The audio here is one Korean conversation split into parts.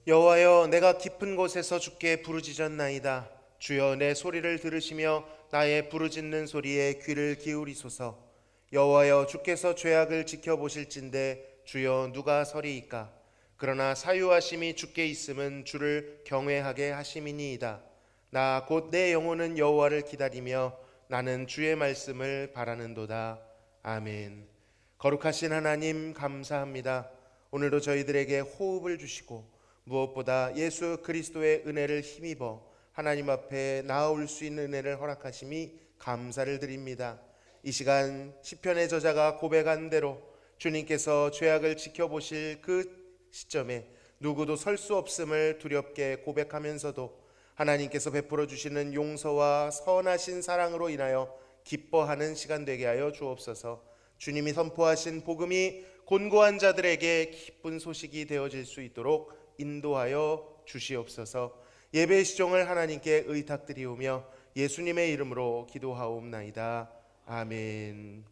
여호와여, 내가 깊은 곳에서 주께 부르짖었나이다. 주여, 내 소리를 들으시며 나의 부르짖는 소리에 귀를 기울이소서. 여호와여, 주께서 죄악을 지켜보실진대 주여 누가 서리이까? 그러나 사유하심이 주께 있음은 주를 경외하게 하심이니이다. 나 곧 내 영혼은 여호와를 기다리며 나는 주의 말씀을 바라는도다. 아멘. 거룩하신 하나님, 감사합니다. 오늘도 저희들에게 호흡을 주시고 무엇보다 예수 그리스도의 은혜를 힘입어 하나님 앞에 나아올 수 있는 은혜를 허락하심이 감사를 드립니다. 이 시간 시편의 저자가 고백한 대로 주님께서 죄악을 지켜보실 그 시점에 누구도 설 수 없음을 두렵게 고백하면서도 하나님께서 베풀어 주시는 용서와 선하신 사랑으로 인하여 기뻐하는 시간 되게 하여 주옵소서. 주님이 선포하신 복음이 곤고한 자들에게 기쁜 소식이 되어질 수 있도록 인도하여 주시옵소서. 예배의 시종을 하나님께 의탁드리오며 예수님의 이름으로 기도하옵나이다. 아멘.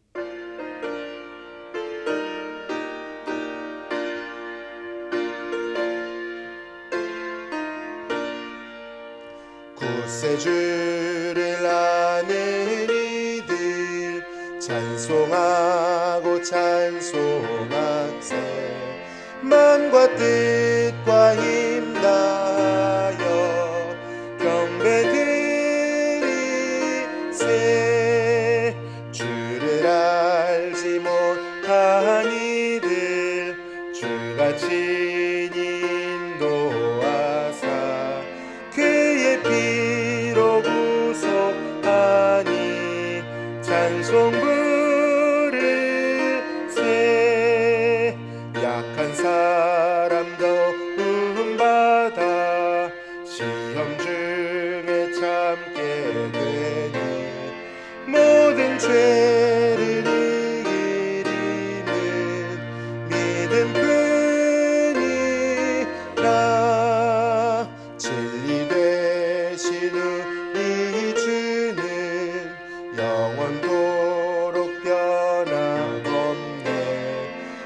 굳세 주를 아는 이들 찬송하고 찬송하세. 마음과 뜻과 힘 다하여 경배드리세. 주를 알지 못한 이들 주가 친히 인도하사 그의 피로 구속하니 찬송 부르세. 약한 사람 도움받아 시험 중에 참게 되니 모든 죄를 이기리는 믿음 뿐이라. 진리 되신 우리 주는 영원토록 변함없네.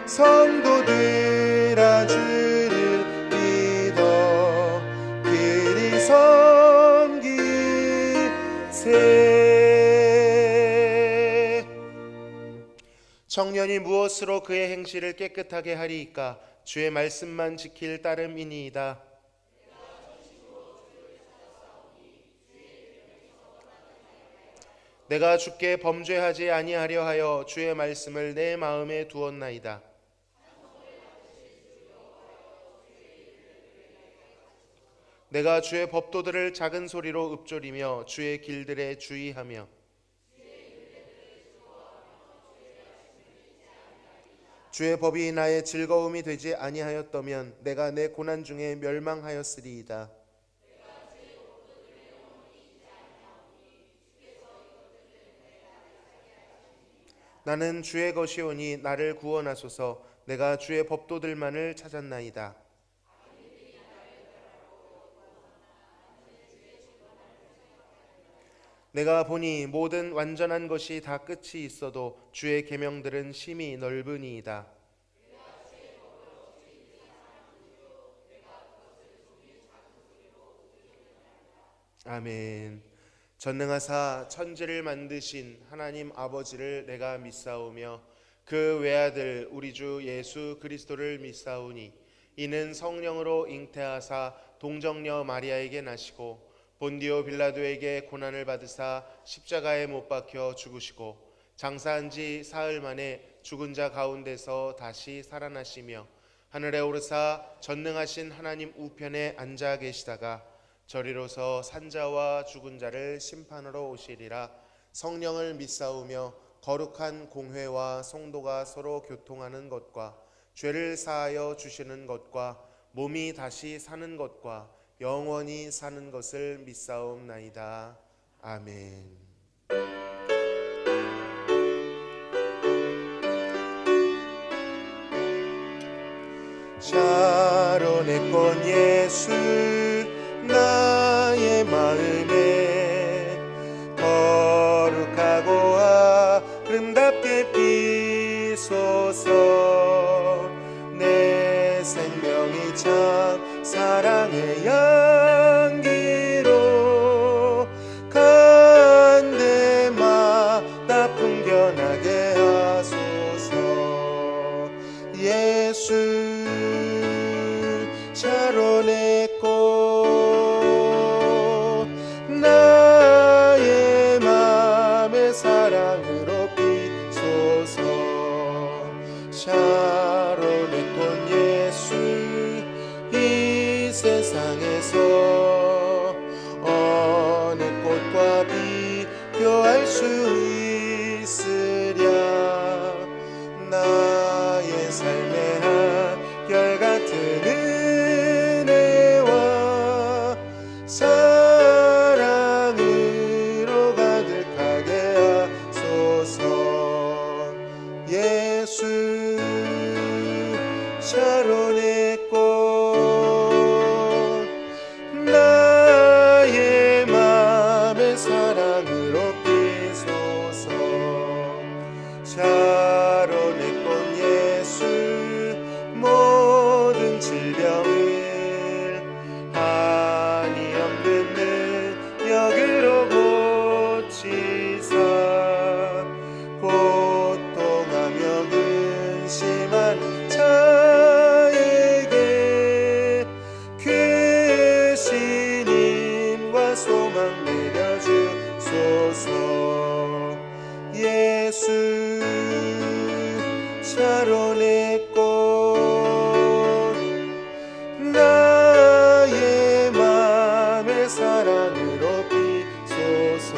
성도들아, 주를 믿어 그리 섬기세. 청년이 무엇으로 그의 행실을 깨끗하게 하리이까? 주의 말씀만 지킬 따름이니이다. 내가 주께 범죄하지 아니하려 하여 주의 말씀을 내 마음에 두었나이다. 내가 주의 법도들을 작은 소리로 읊조리며 주의 길들에 주의하며 주의 법이 나의 즐거움이 되지 아니하였다면 내가 내 고난 중에 멸망하였으리이다. 나는 주의 것이오니 나를 구원하소서. 내가 주의 법도들만을 찾았나이다. 내가 보니 모든 완전한 것이 다 끝이 있어도 주의 계명들은 심히 넓으니이다. 아멘. 전능하사 천지를 만드신 하나님 아버지를 내가 믿사오며 그 외아들 우리 주 예수 그리스도를 믿사오니 이는 성령으로 잉태하사 동정녀 마리아에게 나시고 본디오 빌라도에게 고난을 받으사 십자가에 못 박혀 죽으시고 장사한 지 사흘 만에 죽은 자 가운데서 다시 살아나시며 하늘에 오르사 전능하신 하나님 우편에 앉아 계시다가 저리로서 산자와 죽은 자를 심판하러 오시리라. 성령을 믿사오며 거룩한 공회와 성도가 서로 교통하는 것과 죄를 사하여 주시는 것과 몸이 다시 사는 것과 영원히 사는 것을 믿사옵나이다. 아멘. 샤론의 꽃 예수 나의 마음에 거룩하고 아름답게 피소서. 내 생명이 사랑의 향기로 간 데마다 풍겨나게 하소서. 예수 샤론의 꽃 나의 맘의 사랑으로 피소서. 샤론의 꽃 예수 이 세상에서 어느 꽃과 비교할 수 있으랴. 나의 삶의 한결같은 은혜와 사랑으로 가득하게 하소서. 예수 샤론의 꽃 나의 맘의 사랑으로 피소서. 샤론의 꽃 예수 모든 질병을 한이 없는 능력으로 고치사 고통하며 근심한 자에게 크신 힘과 소망 내려주소서. 예수 샤론의 꽃 나의 맘의 사랑으로 피소서.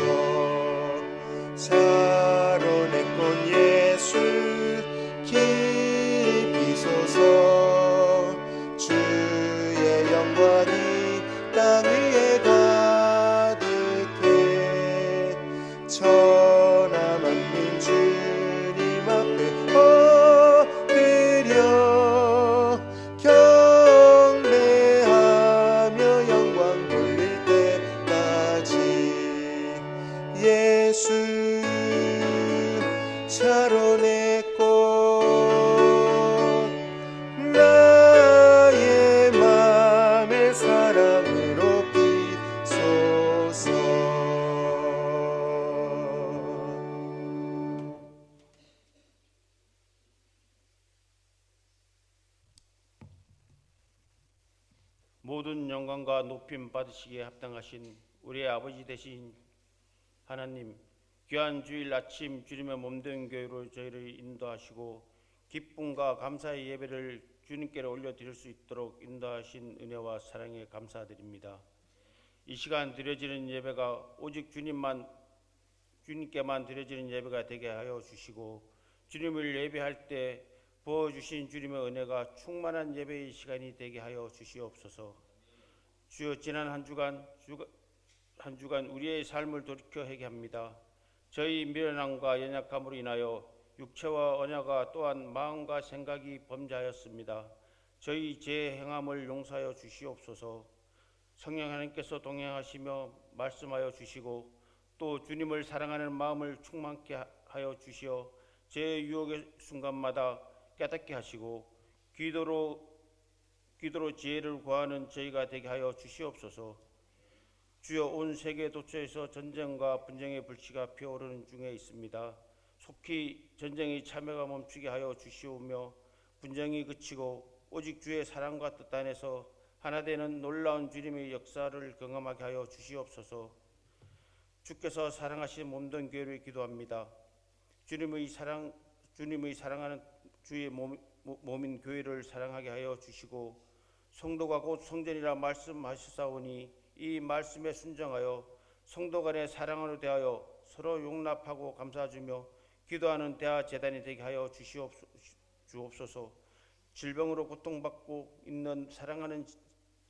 샤론의 꽃 예수 길이 피소서. 주의 영광이 땅 위에 가득해 천하 만민 주님 앞에 엎드려 경배하며 영광 돌릴 때까지. 예수 샤론의 꽃 나의 맘의 사랑으로 피소서. 모든 영광과 높임 받으시기에 합당하신 우리의 아버지 되신 하나님, 귀한 주일 아침 주님의 몸된 교회로 저희를 인도하시고 기쁨과 감사의 예배를 주님께로 올려드릴 수 있도록 인도하신 은혜와 사랑에 감사드립니다. 이 시간 드려지는 예배가 오직 주님께만 드려지는 예배가 되게 하여 주시고 주님을 예배할 때 부어주신 주님의 은혜가 충만한 예배의 시간이 되게 하여 주시옵소서. 주여, 지난 한 주간 우리의 삶을 돌이켜 회개합니다. 저희 미련함과 연약함으로 인하여 육체와 언약과 또한 마음과 생각이 범죄하였습니다. 저희 죄 행함을 용서하여 주시옵소서. 성령 하나님께서 동행하시며 말씀하여 주시고 또 주님을 사랑하는 마음을 충만케 하여 주시어 제 유혹의 순간마다 깨닫게 하시고 기도로 지혜를 구하는 저희가 되게 하여 주시옵소서. 주여, 온 세계 도처에서 전쟁과 분쟁의 불씨가 피어오르는 중에 있습니다. 속히 전쟁의 참여가 멈추게 하여 주시오며 분쟁이 그치고 오직 주의 사랑과 뜻 안에서 하나 되는 놀라운 주님의 역사를 경험하게 하여 주시옵소서. 주께서 사랑하신 몸된 교회를 기도합니다. 주님의 사랑하는 주의 몸인 교회를 사랑하게 하여 주시고 성도가 곧 성전이라 말씀하셨사오니 이 말씀에 순종하여 성도 간의 사랑으로 대하여 서로 용납하고 감사주며 기도하는 대화 제단이 되게 하여 주옵소서. 질병으로 고통받고 있는 사랑하는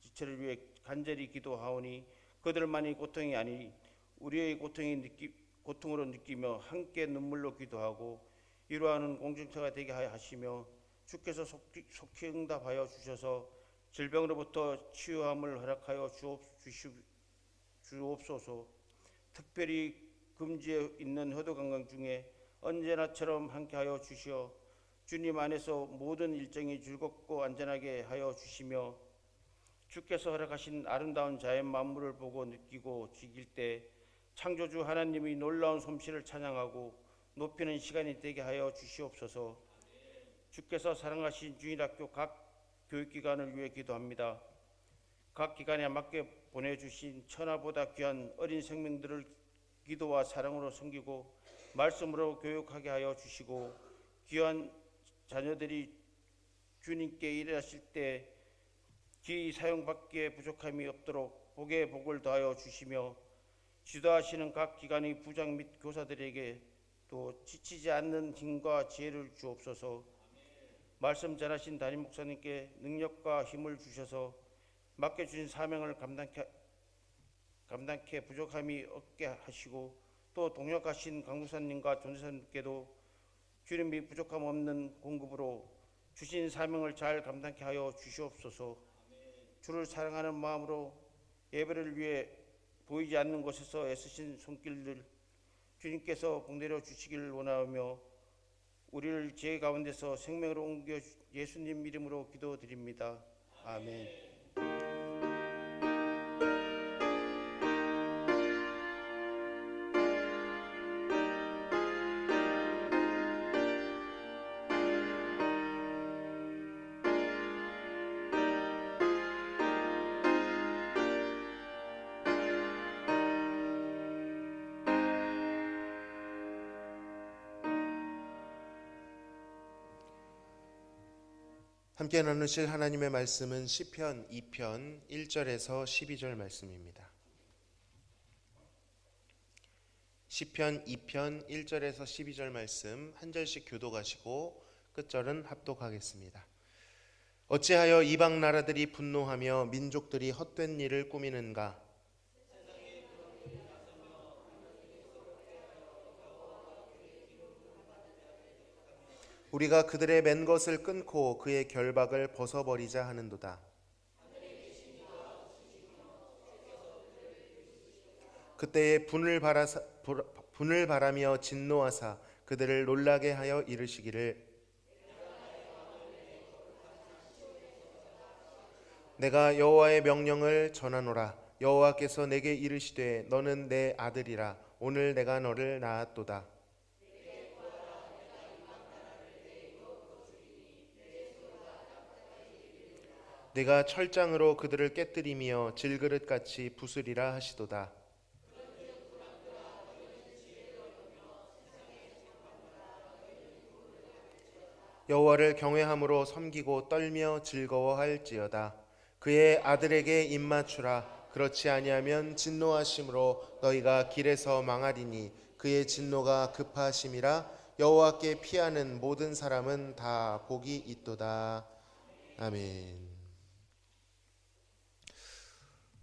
지체를 위해 간절히 기도하오니 그들만이 고통이 아니 우리의 고통으로 느끼며 함께 눈물로 기도하고 이루하는 공동체가 되게 하시며 주께서 속히 응답하여 주셔서 질병으로부터 치유함을 허락하여 주옵소서. 특별히 금지에 있는 효도관광 중에 언제나처럼 함께하여 주시어 주님 안에서 모든 일정이 즐겁고 안전하게 하여 주시며 주께서 허락하신 아름다운 자연 만물을 보고 느끼고 즐길 때 창조주 하나님의 놀라운 솜씨를 찬양하고 높이는 시간이 되게 하여 주시옵소서. 주께서 사랑하신 주일학교 각 교육기관을 위해 기도합니다. 각 기관에 맞게 보내주신 천하보다 귀한 어린 생명들을 기도와 사랑으로 섬기고 말씀으로 교육하게 하여 주시고 귀한 자녀들이 주님께 일하실 때 기이 사용받기에 부족함이 없도록 복에 복을 더하여 주시며 지도하시는 각 기관의 부장 및 교사들에게 또 지치지 않는 힘과 지혜를 주옵소서. 말씀 전하신 담임 목사님께 능력과 힘을 주셔서 맡겨주신 사명을 감당케 부족함이 없게 하시고 또 동역하신 강무사님과 전도사님께도 주님이 부족함 없는 공급으로 주신 사명을 잘 감당케 하여 주시옵소서. 주를 사랑하는 마음으로 예배를 위해 보이지 않는 곳에서 애쓰신 손길들 주님께서 복내려 주시기를 원하며 우리를 죄 가운데서 생명으로 옮겨 예수님 이름으로 기도드립니다. 아멘. 함께 나누실 하나님의 말씀은 시편 2편 1절에서 12절 말씀입니다. 시편 2편 1절에서 12절 말씀 한 절씩 교독하시고 끝절은 합독하겠습니다. 어찌하여 이방 나라들이 분노하며 민족들이 헛된 일을 꾸미는가? 우리가 그들의 맨 것을 끊고 그의 결박을 벗어버리자 하는도다. 그때에 분을 바라며 진노하사 그들을 놀라게 하여 이르시기를 내가 여호와의 명령을 전하노라. 여호와께서 내게 이르시되 너는 내 아들이라. 오늘 내가 너를 낳았도다. 내가 철장으로 그들을 깨뜨리며 질그릇같이 부수리라 하시도다. 여호와를 경외함으로 섬기고 떨며 즐거워할지어다. 그의 아들에게 입맞추라. 그렇지 아니하면 진노하심으로 너희가 길에서 망하리니 그의 진노가 급하심이라. 여호와께 피하는 모든 사람은 다 복이 있도다. 아멘.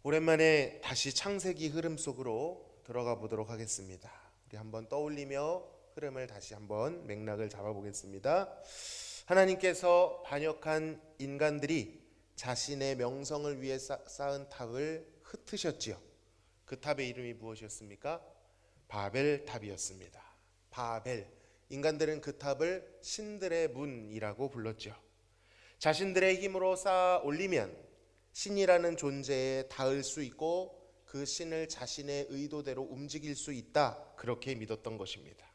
오랜만에 다시 창세기 흐름 속으로 들어가 보도록 하겠습니다. 우리 한번 떠올리며 흐름을 다시 한번 맥락을 잡아보겠습니다. 하나님께서 반역한 인간들이 자신의 명성을 위해 쌓은 탑을 흩으셨지요. 그 탑의 이름이 무엇이었습니까? 바벨탑이었습니다. 바벨. 인간들은 그 탑을 신들의 문이라고 불렀죠. 자신들의 힘으로 쌓아 올리면 신이라는 존재에 닿을 수 있고 그 신을 자신의 의도대로 움직일 수 있다. 그렇게 믿었던 것입니다.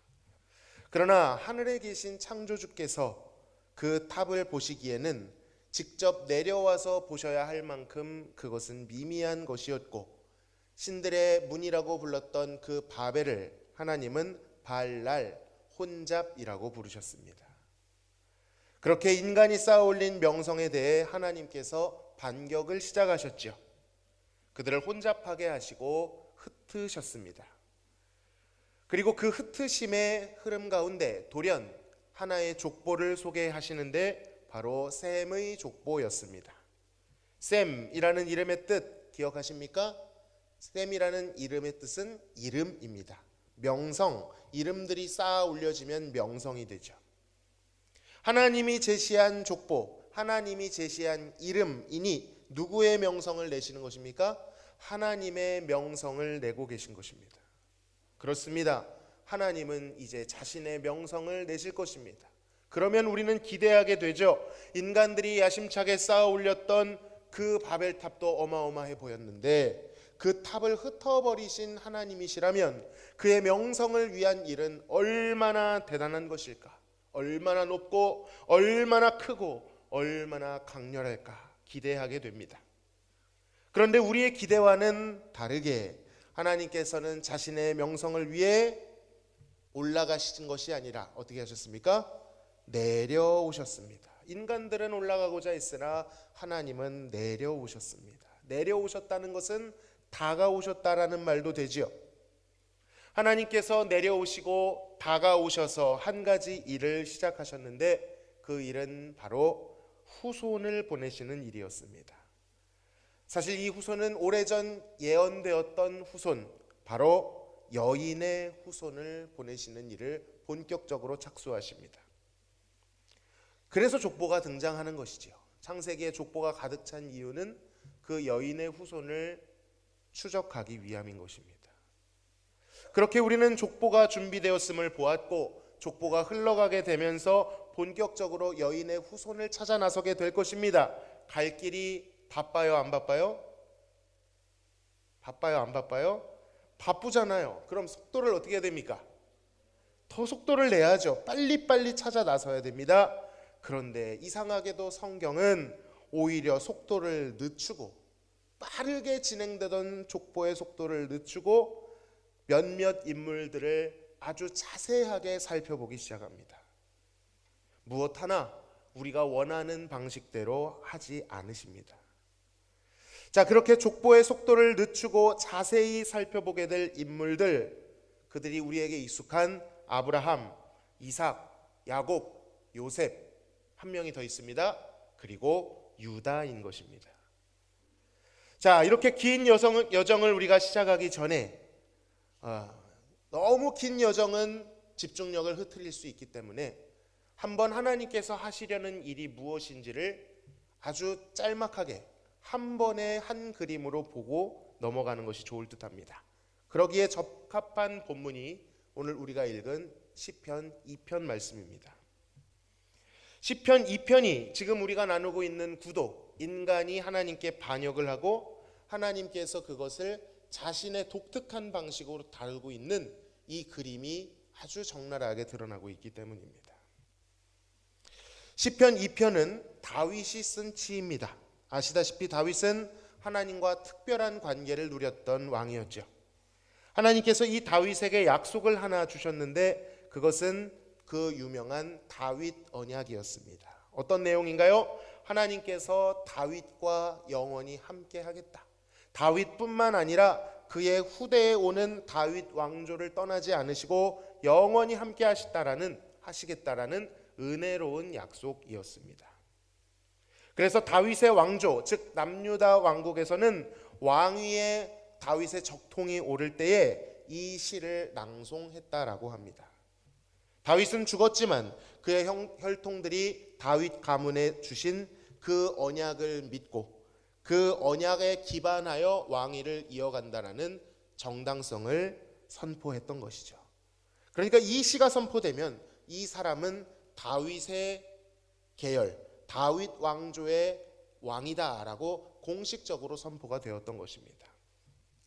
그러나 하늘에 계신 창조주께서 그 탑을 보시기에는 직접 내려와서 보셔야 할 만큼 그것은 미미한 것이었고 신들의 문이라고 불렀던 그 바벨을 하나님은 발랄, 혼잡이라고 부르셨습니다. 그렇게 인간이 쌓아올린 명성에 대해 하나님께서 반격을 시작하셨죠. 그들을 혼잡하게 하시고 흩으셨습니다. 그리고 그 흩으심의 흐름 가운데 돌연 하나의 족보를 소개하시는데 바로 셈의 족보였습니다. 셈이라는 이름의 뜻 기억하십니까? 셈이라는 이름의 뜻은 이름입니다. 명성, 이름들이 쌓아 올려지면 명성이 되죠. 하나님이 제시한 족보, 하나님이 제시한 이름이니 누구의 명성을 내시는 것입니까? 하나님의 명성을 내고 계신 것입니다. 그렇습니다. 하나님은 이제 자신의 명성을 내실 것입니다. 그러면 우리는 기대하게 되죠. 인간들이 야심차게 쌓아 올렸던 그 바벨탑도 어마어마해 보였는데 그 탑을 흩어버리신 하나님이시라면 그의 명성을 위한 일은 얼마나 대단한 것일까? 얼마나 높고 얼마나 크고 얼마나 강렬할까 기대하게 됩니다. 그런데 우리의 기대와는 다르게 하나님께서는 자신의 명성을 위해 올라가신 것이 아니라 어떻게 하셨습니까? 내려오셨습니다. 인간들은 올라가고자 했으나 하나님은 내려오셨습니다. 내려오셨다는 것은 다가오셨다라는 말도 되지요. 하나님께서 내려오시고 다가오셔서 한 가지 일을 시작하셨는데 그 일은 바로 후손을 보내시는 일이었습니다. 사실 이 후손은 오래전 예언되었던 후손, 바로 여인의 후손을 보내시는 일을 본격적으로 착수하십니다. 그래서 족보가 등장하는 것이지요. 창세기에 족보가 가득 찬 이유는 그 여인의 후손을 추적하기 위함인 것입니다. 그렇게 우리는 족보가 준비되었음을 보았고 족보가 흘러가게 되면서 본격적으로 여인의 후손을 찾아 나서게 될 것입니다. 갈 길이 바빠요, 안 바빠요? 바빠요, 안 바빠요? 바쁘잖아요. 그럼 속도를 어떻게 해야 됩니까? 더 속도를 내야죠. 빨리빨리 찾아 나서야 됩니다. 그런데 이상하게도 성경은 오히려 속도를 늦추고 빠르게 진행되던 족보의 속도를 늦추고 몇몇 인물들을 아주 자세하게 살펴보기 시작합니다. 무엇 하나 우리가 원하는 방식대로 하지 않으십니다. 자, 그렇게 족보의 속도를 늦추고 자세히 살펴보게 될 인물들, 그들이 우리에게 익숙한 아브라함, 이삭, 야곱, 요셉, 한 명이 더 있습니다. 그리고 유다인 것입니다. 자, 이렇게 긴 여정을 우리가 시작하기 전에 너무 긴 여정은 집중력을 흐트릴 수 있기 때문에 한번 하나님께서 하시려는 일이 무엇인지를 아주 짤막하게 한 번에 한 그림으로 보고 넘어가는 것이 좋을 듯합니다. 그러기에 적합한 본문이 오늘 우리가 읽은 시편 2편 말씀입니다. 시편 2편이 지금 우리가 나누고 있는 구도, 인간이 하나님께 반역을 하고 하나님께서 그것을 자신의 독특한 방식으로 다루고 있는 이 그림이 아주 적나라하게 드러나고 있기 때문입니다. 시편 2편은 다윗이 쓴 시입니다. 아시다시피 다윗은 하나님과 특별한 관계를 누렸던 왕이었죠. 하나님께서 이 다윗에게 약속을 하나 주셨는데 그것은 그 유명한 다윗 언약이었습니다. 어떤 내용인가요? 하나님께서 다윗과 영원히 함께 하겠다. 다윗뿐만 아니라 그의 후대에 오는 다윗 왕조를 떠나지 않으시고 영원히 함께 하시겠다라는 은혜로운 약속이었습니다. 그래서 다윗의 왕조, 즉 남유다 왕국에서는 왕위에 다윗의 적통이 오를 때에 이 시를 낭송했다라고 합니다. 다윗은 죽었지만 그의 혈통들이 다윗 가문에 주신 그 언약을 믿고 그 언약에 기반하여 왕위를 이어간다라는 정당성을 선포했던 것이죠. 그러니까 이 시가 선포되면 이 사람은 다윗의 계열, 다윗 왕조의 왕이다라고 공식적으로 선포가 되었던 것입니다.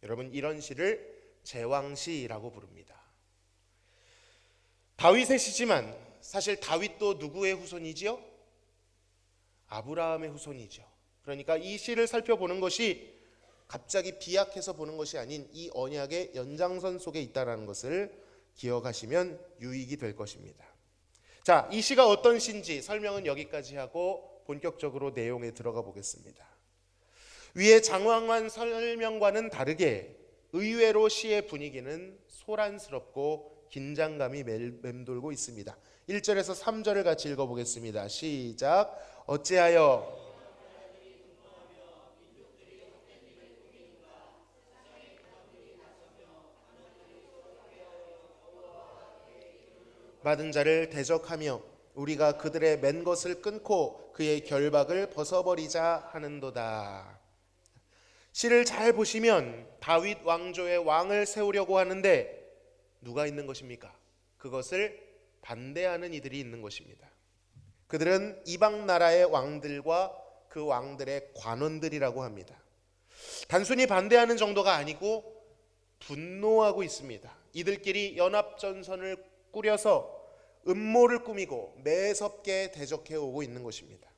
여러분, 이런 시를 제왕시라고 부릅니다. 다윗의 시지만 사실 다윗도 누구의 후손이지요? 아브라함의 후손이죠. 그러니까 이 시를 살펴보는 것이 갑자기 비약해서 보는 것이 아닌 이 언약의 연장선 속에 있다는 것을 기억하시면 유익이 될 것입니다. 자, 이 시가 어떤 시인지 설명은 여기까지 하고 본격적으로 내용에 들어가 보겠습니다. 위의 장황한 설명과는 다르게 의외로 시의 분위기는 소란스럽고 긴장감이 맴돌고 있습니다. 1절에서 3절을 같이 읽어보겠습니다. 시작. 어찌하여 받은 자를 대적하며 우리가 그들의 맨 것을 끊고 그의 결박을 벗어버리자 하는도다. 시를 잘 보시면 다윗 왕조의 왕을 세우려고 하는데 누가 있는 것입니까? 그것을 반대하는 이들이 있는 것입니다. 그들은 이방 나라의 왕들과 그 왕들의 관원들이라고 합니다. 단순히 반대하는 정도가 아니고 분노하고 있습니다. 이들끼리 연합전선을 꾸려서 음모를 꾸미고 매섭게 대적해 오고 있는 것입니다.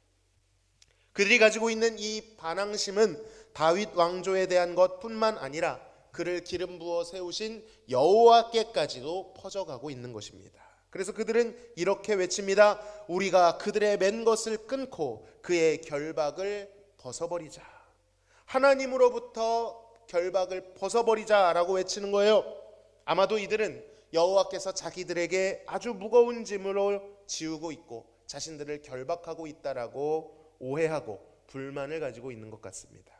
그들이 가지고 있는 이 반항심은 다윗 왕조에 대한 것뿐만 아니라 그를 기름 부어 세우신 여호와께까지도 퍼져가고 있는 것입니다. 그래서 그들은 이렇게 외칩니다. 우리가 그들의 맨 것을 끊고 그의 결박을 벗어버리자. 하나님으로부터 결박을 벗어버리자라고 외치는 거예요. 아마도 이들은 여호와께서 자기들에게 아주 무거운 짐으로 지우고 있고 자신들을 결박하고 있다라고 오해하고 불만을 가지고 있는 것 같습니다.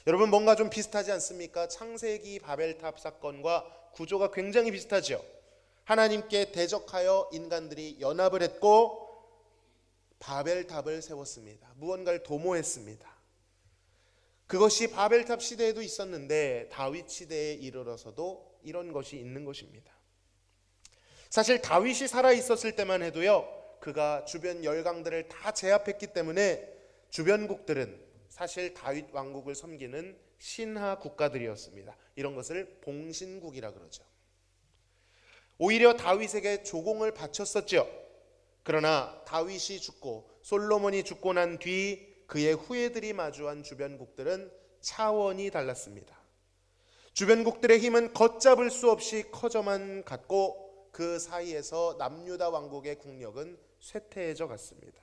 여러분, 뭔가 좀 비슷하지 않습니까? 창세기 바벨탑 사건과 구조가 굉장히 비슷하죠. 하나님께 대적하여 인간들이 연합을 했고 바벨탑을 세웠습니다. 무언가를 도모했습니다. 그것이 바벨탑 시대에도 있었는데 다윗 시대에 이르러서도 이런 것이 있는 것입니다. 사실 다윗이 살아 있었을 때만 해도요, 그가 주변 열강들을 다 제압했기 때문에 주변국들은 사실 다윗 왕국을 섬기는 신하 국가들이었습니다. 이런 것을 봉신국이라 그러죠. 오히려 다윗에게 조공을 바쳤었죠. 그러나 다윗이 죽고 솔로몬이 죽고 난 뒤 그의 후예들이 마주한 주변국들은 차원이 달랐습니다. 주변국들의 힘은 걷잡을 수 없이 커져만 갔고 그 사이에서 남유다 왕국의 국력은 쇠퇴해져 갔습니다.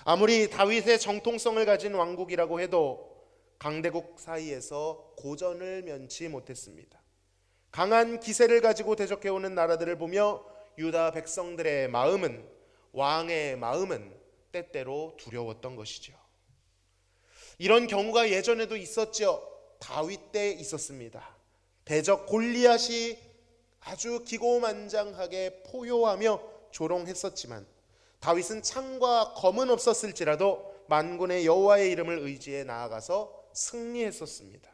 아무리 다윗의 정통성을 가진 왕국이라고 해도 강대국 사이에서 고전을 면치 못했습니다. 강한 기세를 가지고 대적해오는 나라들을 보며 유다 백성들의 마음은, 왕의 마음은 때때로 두려웠던 것이죠. 이런 경우가 예전에도 있었죠. 다윗 때 있었습니다. 대적 골리앗이 아주 기고만장하게 포효하며 조롱했었지만 다윗은 창과 검은 없었을지라도 만군의 여호와의 이름을 의지해 나아가서 승리했었습니다.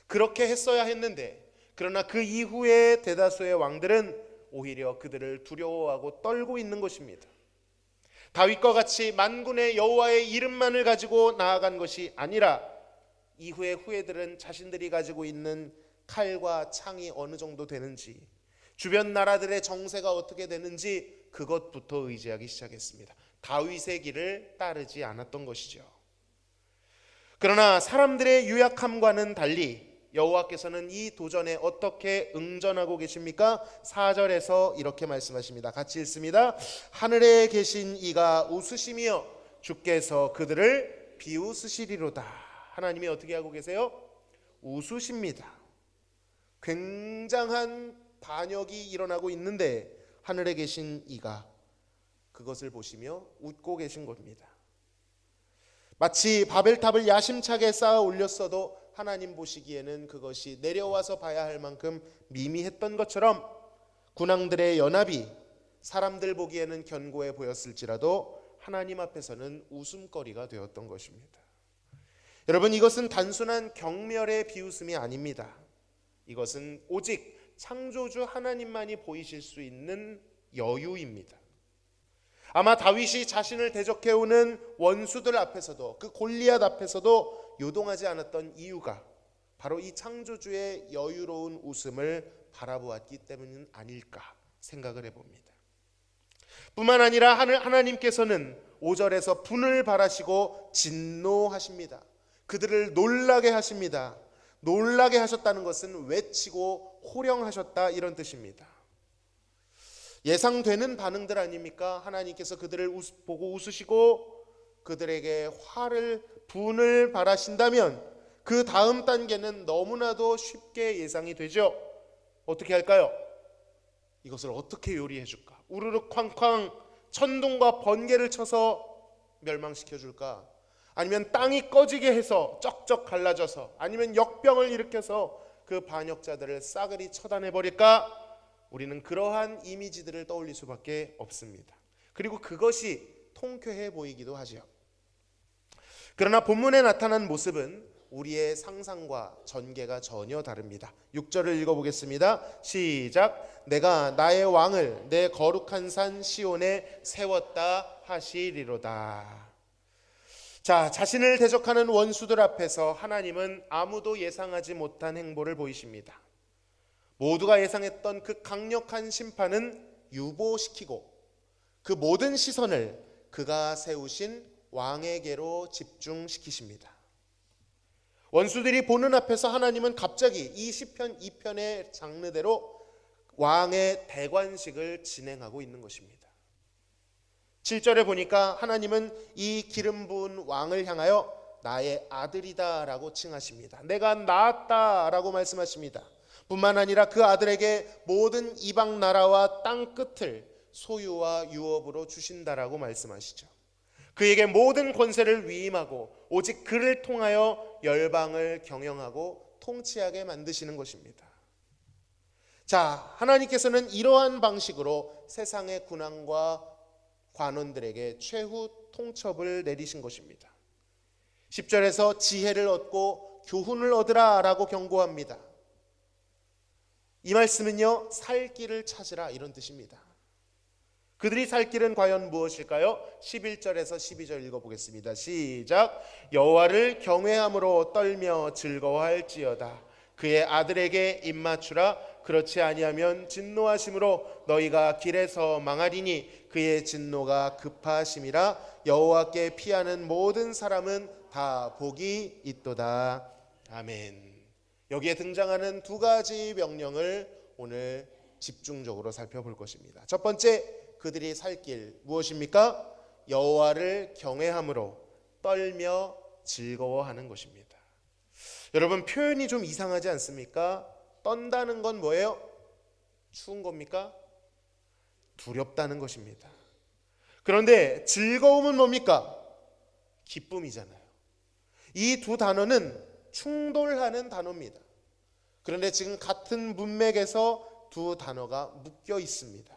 그렇게 했어야 했는데, 그러나 그 이후에 대다수의 왕들은 오히려 그들을 두려워하고 떨고 있는 것입니다. 다윗과 같이 만군의 여호와의 이름만을 가지고 나아간 것이 아니라 이후의 후예들은 자신들이 가지고 있는 칼과 창이 어느 정도 되는지, 주변 나라들의 정세가 어떻게 되는지 그것부터 의지하기 시작했습니다. 다윗의 길을 따르지 않았던 것이죠. 그러나 사람들의 유약함과는 달리 여호와께서는 이 도전에 어떻게 응전하고 계십니까? 4절에서 이렇게 말씀하십니다. 같이 읽습니다. 하늘에 계신 이가 웃으시며 주께서 그들을 비웃으시리로다. 하나님이 어떻게 하고 계세요? 웃으십니다. 굉장한 반역이 일어나고 있는데 하늘에 계신 이가 그것을 보시며 웃고 계신 겁니다. 마치 바벨탑을 야심차게 쌓아 올렸어도 하나님 보시기에는 그것이 내려와서 봐야 할 만큼 미미했던 것처럼 군왕들의 연합이 사람들 보기에는 견고해 보였을지라도 하나님 앞에서는 웃음거리가 되었던 것입니다. 여러분, 이것은 단순한 경멸의 비웃음이 아닙니다. 이것은 오직 창조주 하나님만이 보이실 수 있는 여유입니다. 아마 다윗이 자신을 대적해오는 원수들 앞에서도, 그 골리앗 앞에서도 요동하지 않았던 이유가 바로 이 창조주의 여유로운 웃음을 바라보았기 때문은 아닐까 생각을 해봅니다. 뿐만 아니라 하나님께서는 5절에서 분을 발하시고 진노하십니다. 그들을 놀라게 하십니다. 놀라게 하셨다는 것은 외치고 호령하셨다, 이런 뜻입니다. 예상되는 반응들 아닙니까? 하나님께서 그들을 보고 웃으시고 그들에게 분을 발하신다면 그 다음 단계는 너무나도 쉽게 예상이 되죠. 어떻게 할까요? 이것을 어떻게 요리해 줄까? 우르르 쾅쾅 천둥과 번개를 쳐서 멸망시켜 줄까? 아니면 땅이 꺼지게 해서 쩍쩍 갈라져서, 아니면 역병을 일으켜서 그 반역자들을 싸그리 처단해 버릴까? 우리는 그러한 이미지들을 떠올릴 수밖에 없습니다. 그리고 그것이 통쾌해 보이기도 하죠. 그러나 본문에 나타난 모습은 우리의 상상과 전개가 전혀 다릅니다. 6절을 읽어보겠습니다. 시작. 내가 나의 왕을 내 거룩한 산 시온에 세웠다 하시리로다. 자, 자신을 대적하는 원수들 앞에서 하나님은 아무도 예상하지 못한 행보를 보이십니다. 모두가 예상했던 그 강력한 심판은 유보시키고 그 모든 시선을 그가 세우신 왕에게로 집중시키십니다. 원수들이 보는 앞에서 하나님은 갑자기 이 시편 2편의 장르대로 왕의 대관식을 진행하고 있는 것입니다. 7절에 보니까 하나님은 이 기름 부은 왕을 향하여 나의 아들이다 라고 칭하십니다. 내가 낳았다 라고 말씀하십니다. 뿐만 아니라 그 아들에게 모든 이방 나라와 땅 끝을 소유와 유업으로 주신다라고 말씀하시죠. 그에게 모든 권세를 위임하고 오직 그를 통하여 열방을 경영하고 통치하게 만드시는 것입니다. 자, 하나님께서는 이러한 방식으로 세상의 군왕과 관원들에게 최후 통첩을 내리신 것입니다. 10절에서 지혜를 얻고 교훈을 얻으라 라고 경고합니다. 이 말씀은요, 살 길을 찾으라 이런 뜻입니다. 그들이 살 길은 과연 무엇일까요? 11절에서 12절 읽어보겠습니다. 시작. 여호와를 경외함으로 떨며 즐거워할지어다. 그의 아들에게 입맞추라. 그렇지 아니하면 진노하심으로 너희가 길에서 망하리니 그의 진노가 급하심이라. 여호와께 피하는 모든 사람은 다 복이 있도다. 아멘. 여기에 등장하는 두 가지 명령을 오늘 집중적으로 살펴볼 것입니다. 첫 번째, 그들이 살 길 무엇입니까? 여호와를 경외함으로 떨며 즐거워하는 것입니다. 여러분, 표현이 좀 이상하지 않습니까? 떤다는 건 뭐예요? 추운 겁니까? 두렵다는 것입니다. 그런데 즐거움은 뭡니까? 기쁨이잖아요. 이 두 단어는 충돌하는 단어입니다. 그런데 지금 같은 문맥에서 두 단어가 묶여 있습니다.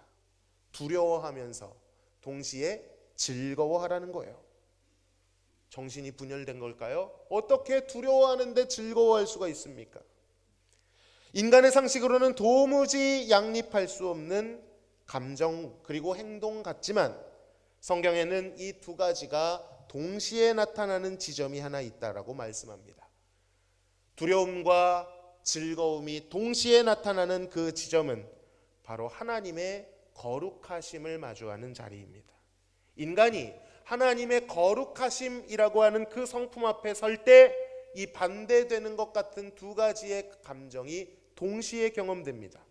두려워하면서 동시에 즐거워하라는 거예요. 정신이 분열된 걸까요? 어떻게 두려워하는데 즐거워할 수가 있습니까? 인간의 상식으로는 도무지 양립할 수 없는 감정 그리고 행동 같지만 성경에는 이 두 가지가 동시에 나타나는 지점이 하나 있다라고 말씀합니다. 두려움과 즐거움이 동시에 나타나는 그 지점은 바로 하나님의 거룩하심을 마주하는 자리입니다. 인간이 하나님의 거룩하심이라고 하는 그 성품 앞에 설 때 이 반대되는 것 같은 두 가지의 감정이 동시에 경험됩니다.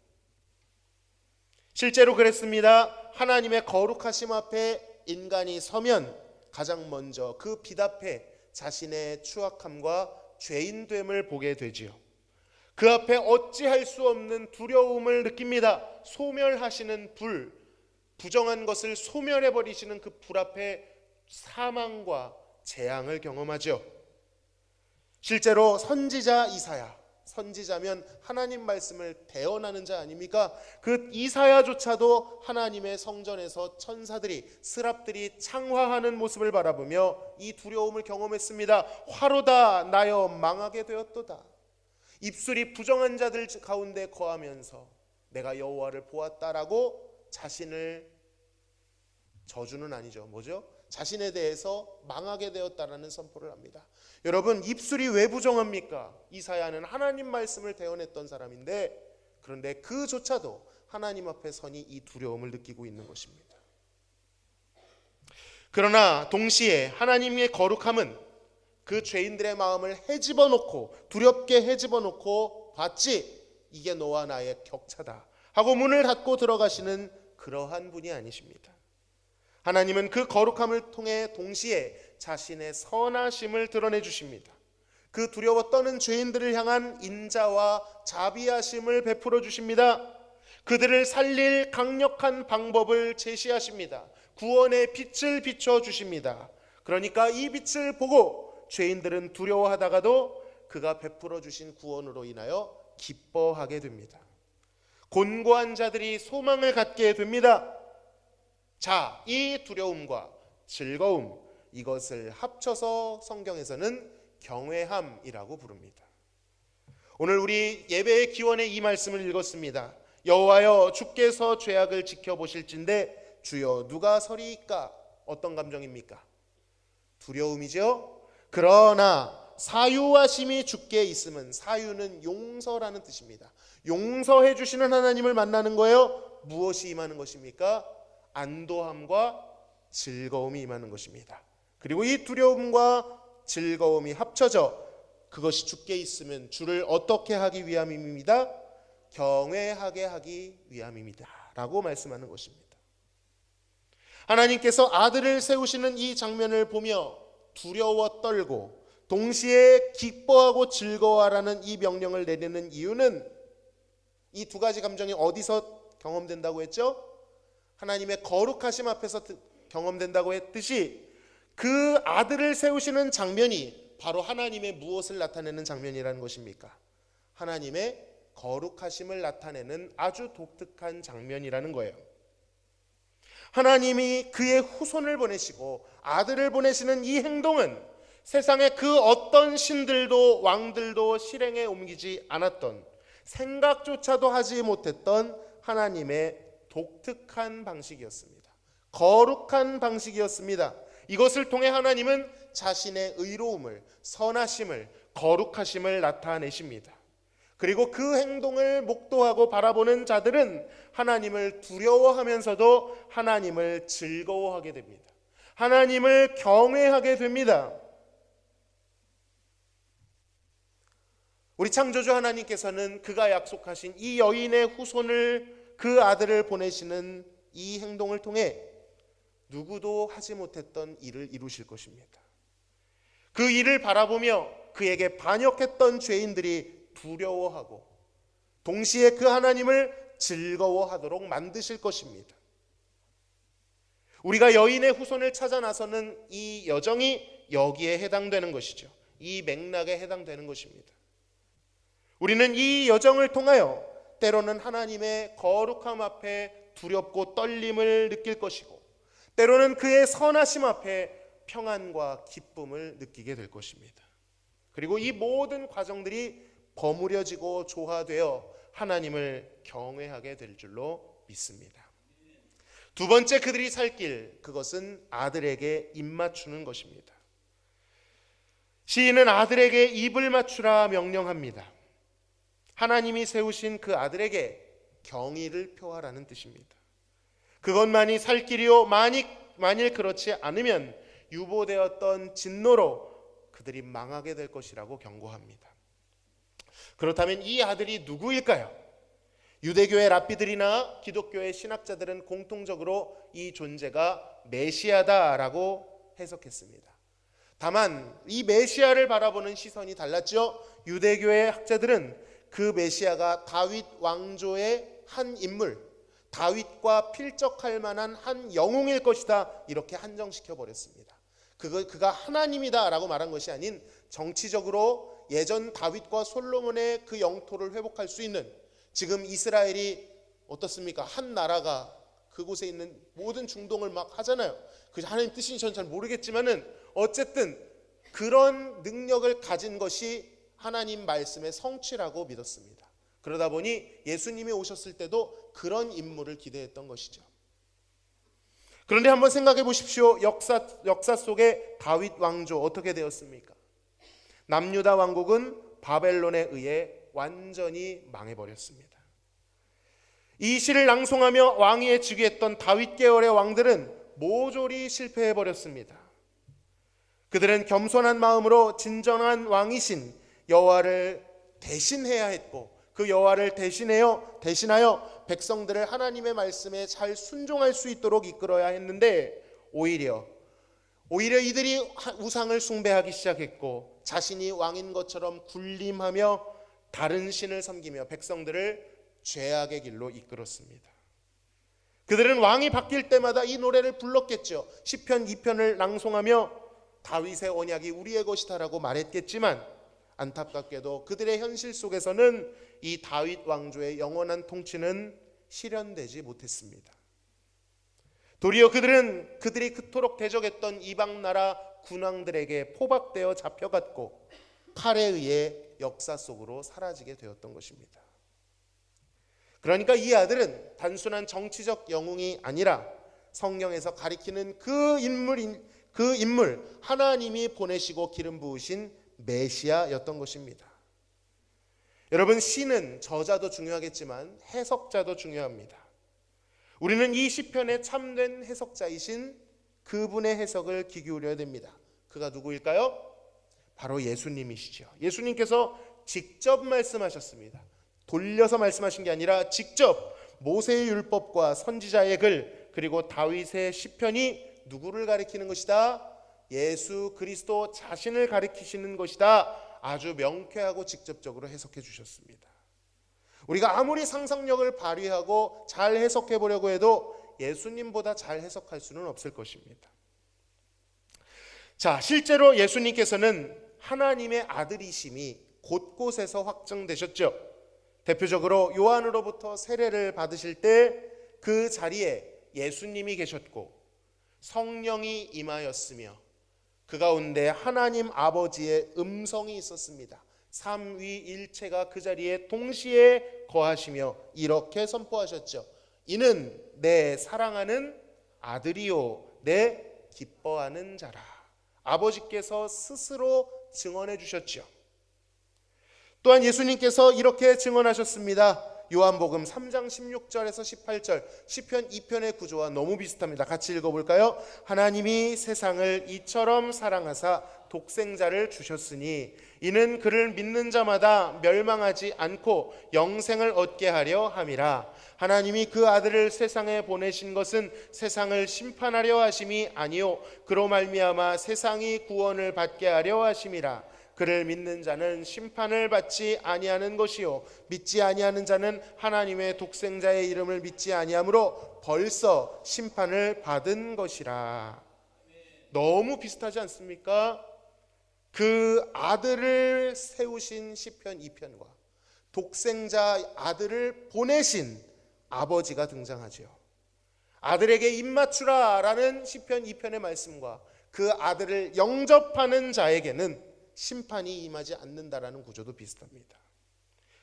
실제로 그랬습니다. 하나님의 거룩하심 앞에 인간이 서면 가장 먼저 그 빛 앞에 자신의 추악함과 죄인됨을 보게 되지요. 그 앞에 어찌할 수 없는 두려움을 느낍니다. 소멸하시는 불, 부정한 것을 소멸해버리시는 그 불 앞에 사망과 재앙을 경험하죠. 실제로 선지자 이사야, 선지자면 하나님 말씀을 대언하는 자 아닙니까? 그 이사야조차도 하나님의 성전에서 천사들이, 스랍들이 창화하는 모습을 바라보며 이 두려움을 경험했습니다. 화로다 나여 망하게 되었도다. 입술이 부정한 자들 가운데 거하면서 내가 여호와를 보았다라고 자신을, 저주는 아니죠, 뭐죠? 자신에 대해서 망하게 되었다라는 선포를 합니다. 여러분, 입술이 왜 부정합니까? 이사야는 하나님 말씀을 대언했던 사람인데, 그런데 그조차도 하나님 앞에 서니 이 두려움을 느끼고 있는 것입니다. 그러나 동시에 하나님의 거룩함은 그 죄인들의 마음을 헤집어 놓고, 두렵게 헤집어 놓고, 봤지? 이게 너와 나의 격차다 하고 문을 닫고 들어가시는 그러한 분이 아니십니다. 하나님은 그 거룩함을 통해 동시에 자신의 선하심을 드러내 주십니다. 그 두려워 떠는 죄인들을 향한 인자와 자비하심을 베풀어 주십니다. 그들을 살릴 강력한 방법을 제시하십니다. 구원의 빛을 비춰 주십니다. 그러니까 이 빛을 보고 죄인들은 두려워하다가도 그가 베풀어 주신 구원으로 인하여 기뻐하게 됩니다. 곤고한 자들이 소망을 갖게 됩니다. 자, 이 두려움과 즐거움, 이것을 합쳐서 성경에서는 경외함이라고 부릅니다. 오늘 우리 예배의 기원에 이 말씀을 읽었습니다. 여호와여, 주께서 죄악을 지켜보실진데 주여 누가 서리이까? 어떤 감정입니까? 두려움이죠. 그러나 사유하심이 주께 있음은, 사유는 용서라는 뜻입니다. 용서해 주시는 하나님을 만나는 거예요. 무엇이 임하는 것입니까? 안도함과 즐거움이 임하는 것입니다. 그리고 이 두려움과 즐거움이 합쳐져 그것이 주께 있으면 주를 어떻게 하기 위함입니다? 경외하게 하기 위함입니다 라고 말씀하는 것입니다. 하나님께서 아들을 세우시는 이 장면을 보며 두려워 떨고 동시에 기뻐하고 즐거워하라는 이 명령을 내리는 이유는, 이 두 가지 감정이 어디서 경험된다고 했죠? 하나님의 거룩하심 앞에서 경험된다고 했듯이, 그 아들을 세우시는 장면이 바로 하나님의 무엇을 나타내는 장면이라는 것입니까? 하나님의 거룩하심을 나타내는 아주 독특한 장면이라는 거예요. 하나님이 그의 후손을 보내시고 아들을 보내시는 이 행동은 세상의 그 어떤 신들도 왕들도 실행에 옮기지 않았던, 생각조차도 하지 못했던 하나님의 독특한 방식이었습니다. 거룩한 방식이었습니다. 이것을 통해 하나님은 자신의 의로움을, 선하심을, 거룩하심을 나타내십니다. 그리고 그 행동을 목도하고 바라보는 자들은 하나님을 두려워하면서도 하나님을 즐거워하게 됩니다. 하나님을 경외하게 됩니다. 우리 창조주 하나님께서는 그가 약속하신 이 여인의 후손을, 그 아들을 보내시는 이 행동을 통해 누구도 하지 못했던 일을 이루실 것입니다. 그 일을 바라보며 그에게 반역했던 죄인들이 두려워하고 동시에 그 하나님을 즐거워하도록 만드실 것입니다. 우리가 여인의 후손을 찾아 나서는 이 여정이 여기에 해당되는 것이죠. 이 맥락에 해당되는 것입니다. 우리는 이 여정을 통하여 때로는 하나님의 거룩함 앞에 두렵고 떨림을 느낄 것이고, 때로는 그의 선하심 앞에 평안과 기쁨을 느끼게 될 것입니다. 그리고 이 모든 과정들이 버무려지고 조화되어 하나님을 경외하게 될 줄로 믿습니다. 두 번째, 그들이 살 길, 그것은 아들에게 입 맞추는 것입니다. 시인은 아들에게 입을 맞추라 명령합니다. 하나님이 세우신 그 아들에게 경의를 표하라는 뜻입니다. 그것만이 살 길이요, 만일 그렇지 않으면 유보되었던 진노로 그들이 망하게 될 것이라고 경고합니다. 그렇다면 이 아들이 누구일까요? 유대교의 랍비들이나 기독교의 신학자들은 공통적으로 이 존재가 메시아다라고 해석했습니다. 다만 이 메시아를 바라보는 시선이 달랐죠. 유대교의 학자들은 그 메시아가 다윗 왕조의 한 인물, 다윗과 필적할 만한 한 영웅일 것이다, 이렇게 한정시켜 버렸습니다. 그가 하나님이다 라고 말한 것이 아닌, 정치적으로 예전 다윗과 솔로몬의 그 영토를 회복할 수 있는, 지금 이스라엘이 어떻습니까? 한 나라가 그곳에 있는 모든 중동을 막 하잖아요. 그 하나님 뜻인지 저는 잘 모르겠지만은 어쨌든 그런 능력을 가진 것이 하나님 말씀의 성취라고 믿었습니다. 그러다 보니 예수님이 오셨을 때도 그런 인물을 기대했던 것이죠. 그런데 한번 생각해 보십시오. 역사 속에 다윗 왕조 어떻게 되었습니까? 남유다 왕국은 바벨론에 의해 완전히 망해버렸습니다. 이 시를 낭송하며 왕위에 즉위했던 다윗 계열의 왕들은 모조리 실패해버렸습니다. 그들은 겸손한 마음으로 진정한 왕이신 여호와를 대신해야 했고, 그 여호와를 대신하여 백성들을 하나님의 말씀에 잘 순종할 수 있도록 이끌어야 했는데, 오히려 이들이 우상을 숭배하기 시작했고 자신이 왕인 것처럼 군림하며 다른 신을 섬기며 백성들을 죄악의 길로 이끌었습니다. 그들은 왕이 바뀔 때마다 이 노래를 불렀겠죠. 시편 2편을 낭송하며 다윗의 언약이 우리의 것이다라고 말했겠지만, 안타깝게도 그들의 현실 속에서는 이 다윗 왕조의 영원한 통치는 실현되지 못했습니다. 도리어 그들이 그토록 대적했던 이방 나라 군왕들에게 포박되어 잡혀갔고 칼에 의해 역사 속으로 사라지게 되었던 것입니다. 그러니까 이 아들은 단순한 정치적 영웅이 아니라 성경에서 가리키는 그 그 인물, 하나님이 보내시고 기름 부으신 메시아였던 것입니다. 여러분, 시는 저자도 중요하겠지만 해석자도 중요합니다. 우리는 이 시편의 참된 해석자이신 그분의 해석을 귀 기울여야 됩니다. 그가 누구일까요? 바로 예수님이시죠. 예수님께서 직접 말씀하셨습니다. 돌려서 말씀하신 게 아니라 직접 모세의 율법과 선지자의 글, 그리고 다윗의 시편이 누구를 가리키는 것이다? 예수 그리스도 자신을 가리키시는 것이다. 아주 명쾌하고 직접적으로 해석해 주셨습니다. 우리가 아무리 상상력을 발휘하고 잘 해석해 보려고 해도 예수님보다 잘 해석할 수는 없을 것입니다. 자, 실제로 예수님께서는 하나님의 아들이심이 곳곳에서 확증되셨죠. 대표적으로 요한으로부터 세례를 받으실 때 그 자리에 예수님이 계셨고 성령이 임하였으며 그 가운데 하나님 아버지의 음성이 있었습니다. 삼위일체가 그 자리에 동시에 거하시며 이렇게 선포하셨죠. 이는 내 사랑하는 아들이요 내 기뻐하는 자라. 아버지께서 스스로 증언해 주셨죠. 또한 예수님께서 이렇게 증언하셨습니다. 요한복음 3장 16절에서 18절, 시편 2편의 구조와 너무 비슷합니다. 같이 읽어볼까요? 하나님이 세상을 이처럼 사랑하사 독생자를 주셨으니 이는 그를 믿는 자마다 멸망하지 않고 영생을 얻게 하려 함이라. 하나님이 그 아들을 세상에 보내신 것은 세상을 심판하려 하심이 아니요 그로 말미암아 세상이 구원을 받게 하려 하심이라. 그를 믿는 자는 심판을 받지 아니하는 것이요 믿지 아니하는 자는 하나님의 독생자의 이름을 믿지 아니하므로 벌써 심판을 받은 것이라. 너무 비슷하지 않습니까? 그 아들을 세우신 시편 2편과 독생자 아들을 보내신 아버지가 등장하죠. 아들에게 입맞추라 라는 시편 2편의 말씀과 그 아들을 영접하는 자에게는 심판이 임하지 않는다라는 구조도 비슷합니다.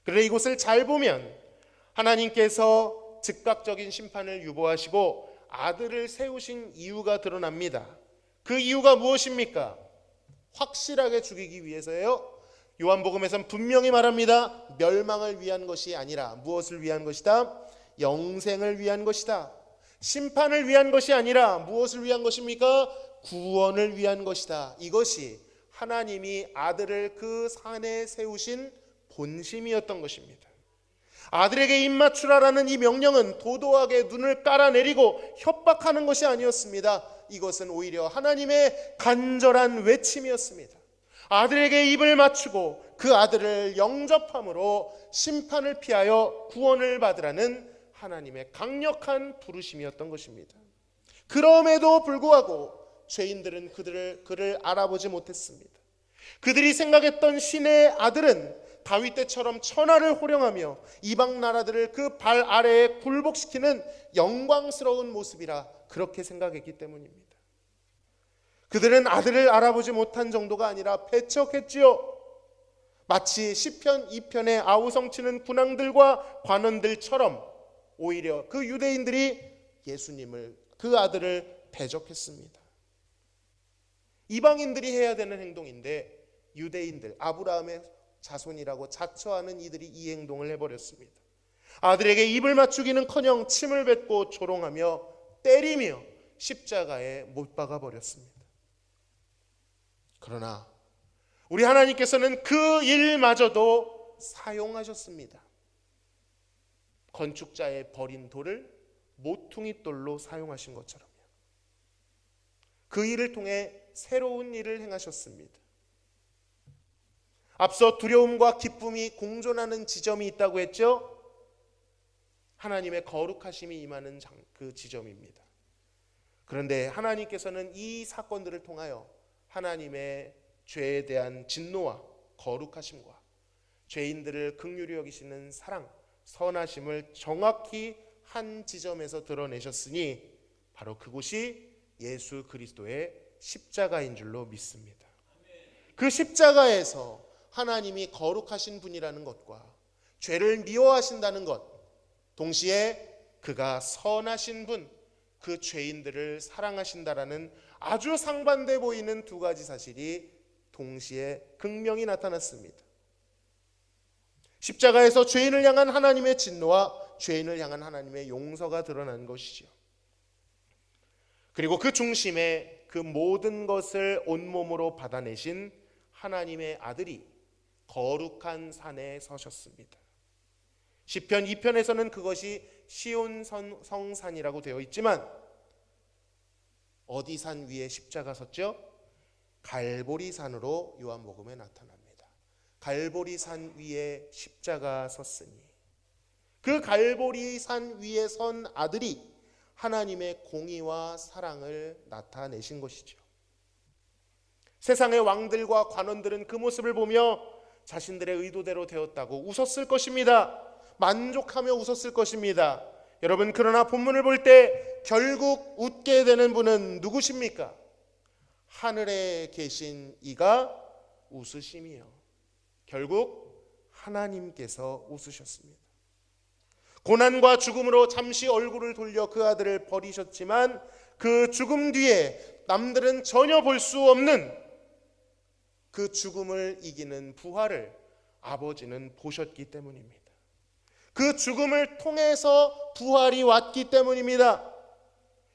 그런데 이곳을 잘 보면 하나님께서 즉각적인 심판을 유보하시고 아들을 세우신 이유가 드러납니다. 그 이유가 무엇입니까? 확실하게 죽이기 위해서예요. 요한복음에서는 분명히 말합니다. 멸망을 위한 것이 아니라 무엇을 위한 것이다? 영생을 위한 것이다. 심판을 위한 것이 아니라 무엇을 위한 것입니까? 구원을 위한 것이다. 이것이 하나님이 아들을 그 산에 세우신 본심이었던 것입니다. 아들에게 입맞추라라는 이 명령은 도도하게 눈을 깔아내리고 협박하는 것이 아니었습니다. 이것은 오히려 하나님의 간절한 외침이었습니다. 아들에게 입을 맞추고 그 아들을 영접함으로 심판을 피하여 구원을 받으라는 하나님의 강력한 부르심이었던 것입니다. 그럼에도 불구하고 죄인들은 그를 알아보지 못했습니다. 그들이 생각했던 신의 아들은 다윗 때처럼 천하를 호령하며 이방 나라들을 그 발 아래에 굴복시키는 영광스러운 모습이라 그렇게 생각했기 때문입니다. 그들은 아들을 알아보지 못한 정도가 아니라 배척했지요. 마치 시편 2편의 아우성치는 군왕들과 관원들처럼 오히려 그 유대인들이 예수님을, 그 아들을 대적했습니다. 이방인들이 해야 되는 행동인데 유대인들, 아브라함의 자손이라고 자처하는 이들이 이 행동을 해버렸습니다. 아들에게 입을 맞추기는커녕 침을 뱉고 조롱하며 때리며 십자가에 못 박아 버렸습니다. 그러나 우리 하나님께서는 그 일마저도 사용하셨습니다. 건축자의 버린 돌을 모퉁이 돌로 사용하신 것처럼요. 그 일을 통해 새로운 일을 행하셨습니다. 앞서 두려움과 기쁨이 공존하는 지점이 있다고 했죠. 하나님의 거룩하심이 임하는 그 지점입니다. 그런데 하나님께서는 이 사건들을 통하여 하나님의 죄에 대한 진노와 거룩하심과 죄인들을 긍휼히 여기시는 사랑, 선하심을 정확히 한 지점에서 드러내셨으니 바로 그곳이 예수 그리스도의 십자가인 줄로 믿습니다. 그 십자가에서 하나님이 거룩하신 분이라는 것과 죄를 미워하신다는 것, 동시에 그가 선하신 분, 그 죄인들을 사랑하신다라는 아주 상반돼 보이는 두 가지 사실이 동시에 극명히 나타났습니다. 십자가에서 죄인을 향한 하나님의 진노와 죄인을 향한 하나님의 용서가 드러난 것이죠. 그리고 그 중심에 그 모든 것을 온몸으로 받아내신 하나님의 아들이 거룩한 산에 서셨습니다. 시편 2편에서는 그것이 시온 성산이라고 되어 있지만 어디 산 위에 십자가 섰죠? 갈보리 산으로 요한복음에 나타납니다. 갈보리 산 위에 십자가 섰으니 그 갈보리 산 위에 선 아들이 하나님의 공의와 사랑을 나타내신 것이죠. 세상의 왕들과 관원들은 그 모습을 보며 자신들의 의도대로 되었다고 웃었을 것입니다. 만족하며 웃었을 것입니다. 여러분, 그러나 본문을 볼 때 결국 웃게 되는 분은 누구십니까? 하늘에 계신 이가 웃으심이요. 결국 하나님께서 웃으셨습니다. 고난과 죽음으로 잠시 얼굴을 돌려 그 아들을 버리셨지만 그 죽음 뒤에 남들은 전혀 볼 수 없는 그 죽음을 이기는 부활을 아버지는 보셨기 때문입니다. 그 죽음을 통해서 부활이 왔기 때문입니다.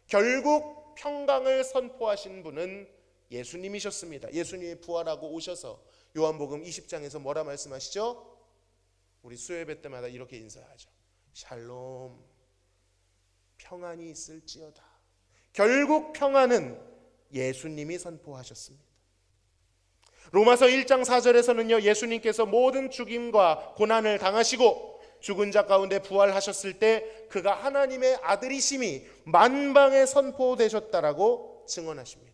결국 평강을 선포하신 분은 예수님이셨습니다. 예수님이 부활하고 오셔서 요한복음 20장에서 뭐라 말씀하시죠? 우리 수요예배 때마다 이렇게 인사하죠. 샬롬, 평안이 있을지어다. 결국 평안은 예수님이 선포하셨습니다. 로마서 1장 4절에서는요, 예수님께서 모든 죽임과 고난을 당하시고 죽은 자 가운데 부활하셨을 때 그가 하나님의 아들이심이 만방에 선포되셨다라고 증언하십니다.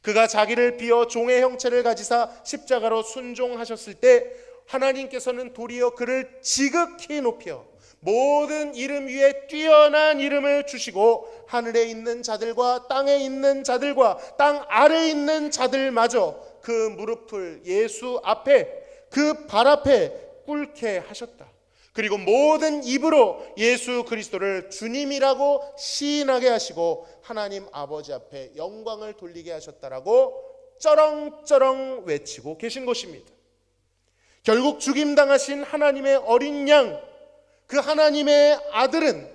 그가 자기를 비어 종의 형체를 가지사 십자가로 순종하셨을 때 하나님께서는 도리어 그를 지극히 높여 모든 이름 위에 뛰어난 이름을 주시고 하늘에 있는 자들과 땅에 있는 자들과 땅 아래에 있는 자들마저 그 무릎을 예수 앞에, 그 발 앞에 꿇게 하셨다. 그리고 모든 입으로 예수 그리스도를 주님이라고 시인하게 하시고 하나님 아버지 앞에 영광을 돌리게 하셨다라고 쩌렁쩌렁 외치고 계신 것입니다. 결국 죽임당하신 하나님의 어린 양, 그 하나님의 아들은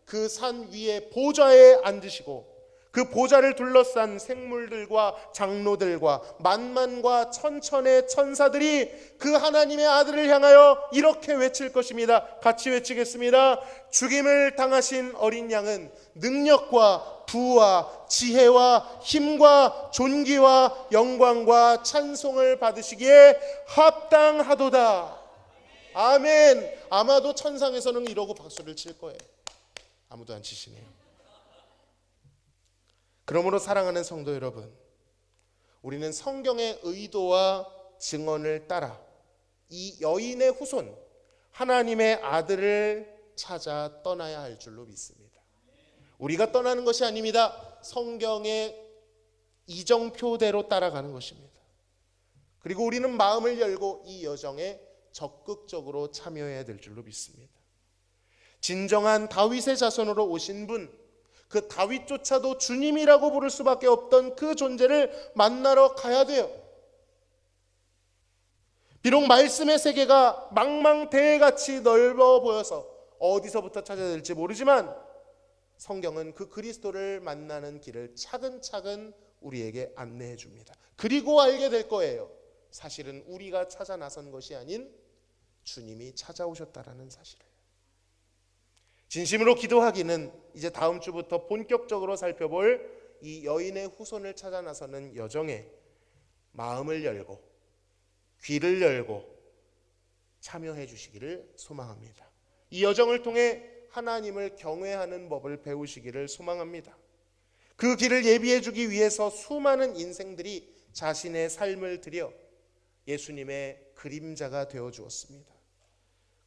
그 산 위에 보좌에 앉으시고 그 보좌를 둘러싼 생물들과 장로들과 만만과 천천의 천사들이 그 하나님의 아들을 향하여 이렇게 외칠 것입니다. 같이 외치겠습니다. 죽임을 당하신 어린 양은 능력과 부와 지혜와 힘과 존귀와 영광과 찬송을 받으시기에 합당하도다. 아멘. 아마도 천상에서는 이러고 박수를 칠 거예요. 아무도 안 치시네요. 그러므로 사랑하는 성도 여러분, 우리는 성경의 의도와 증언을 따라 이 여인의 후손 하나님의 아들을 찾아 떠나야 할 줄로 믿습니다. 우리가 떠나는 것이 아닙니다. 성경의 이정표대로 따라가는 것입니다. 그리고 우리는 마음을 열고 이 여정에 적극적으로 참여해야 될 줄로 믿습니다. 진정한 다윗의 자손으로 오신 분, 그 다윗조차도 주님이라고 부를 수밖에 없던 그 존재를 만나러 가야 돼요. 비록 말씀의 세계가 망망대해같이 넓어 보여서 어디서부터 찾아야 될지 모르지만 성경은 그 그리스도를 만나는 길을 차근차근 우리에게 안내해 줍니다. 그리고 알게 될 거예요. 사실은 우리가 찾아 나선 것이 아닌 주님이 찾아오셨다라는 사실을. 진심으로 기도하기는 이제 다음 주부터 본격적으로 살펴볼 이 여인의 후손을 찾아 나서는 여정에 마음을 열고 귀를 열고 참여해 주시기를 소망합니다. 이 여정을 통해 하나님을 경외하는 법을 배우시기를 소망합니다. 그 길을 예비해 주기 위해서 수많은 인생들이 자신의 삶을 들여 예수님의 그림자가 되어 주었습니다.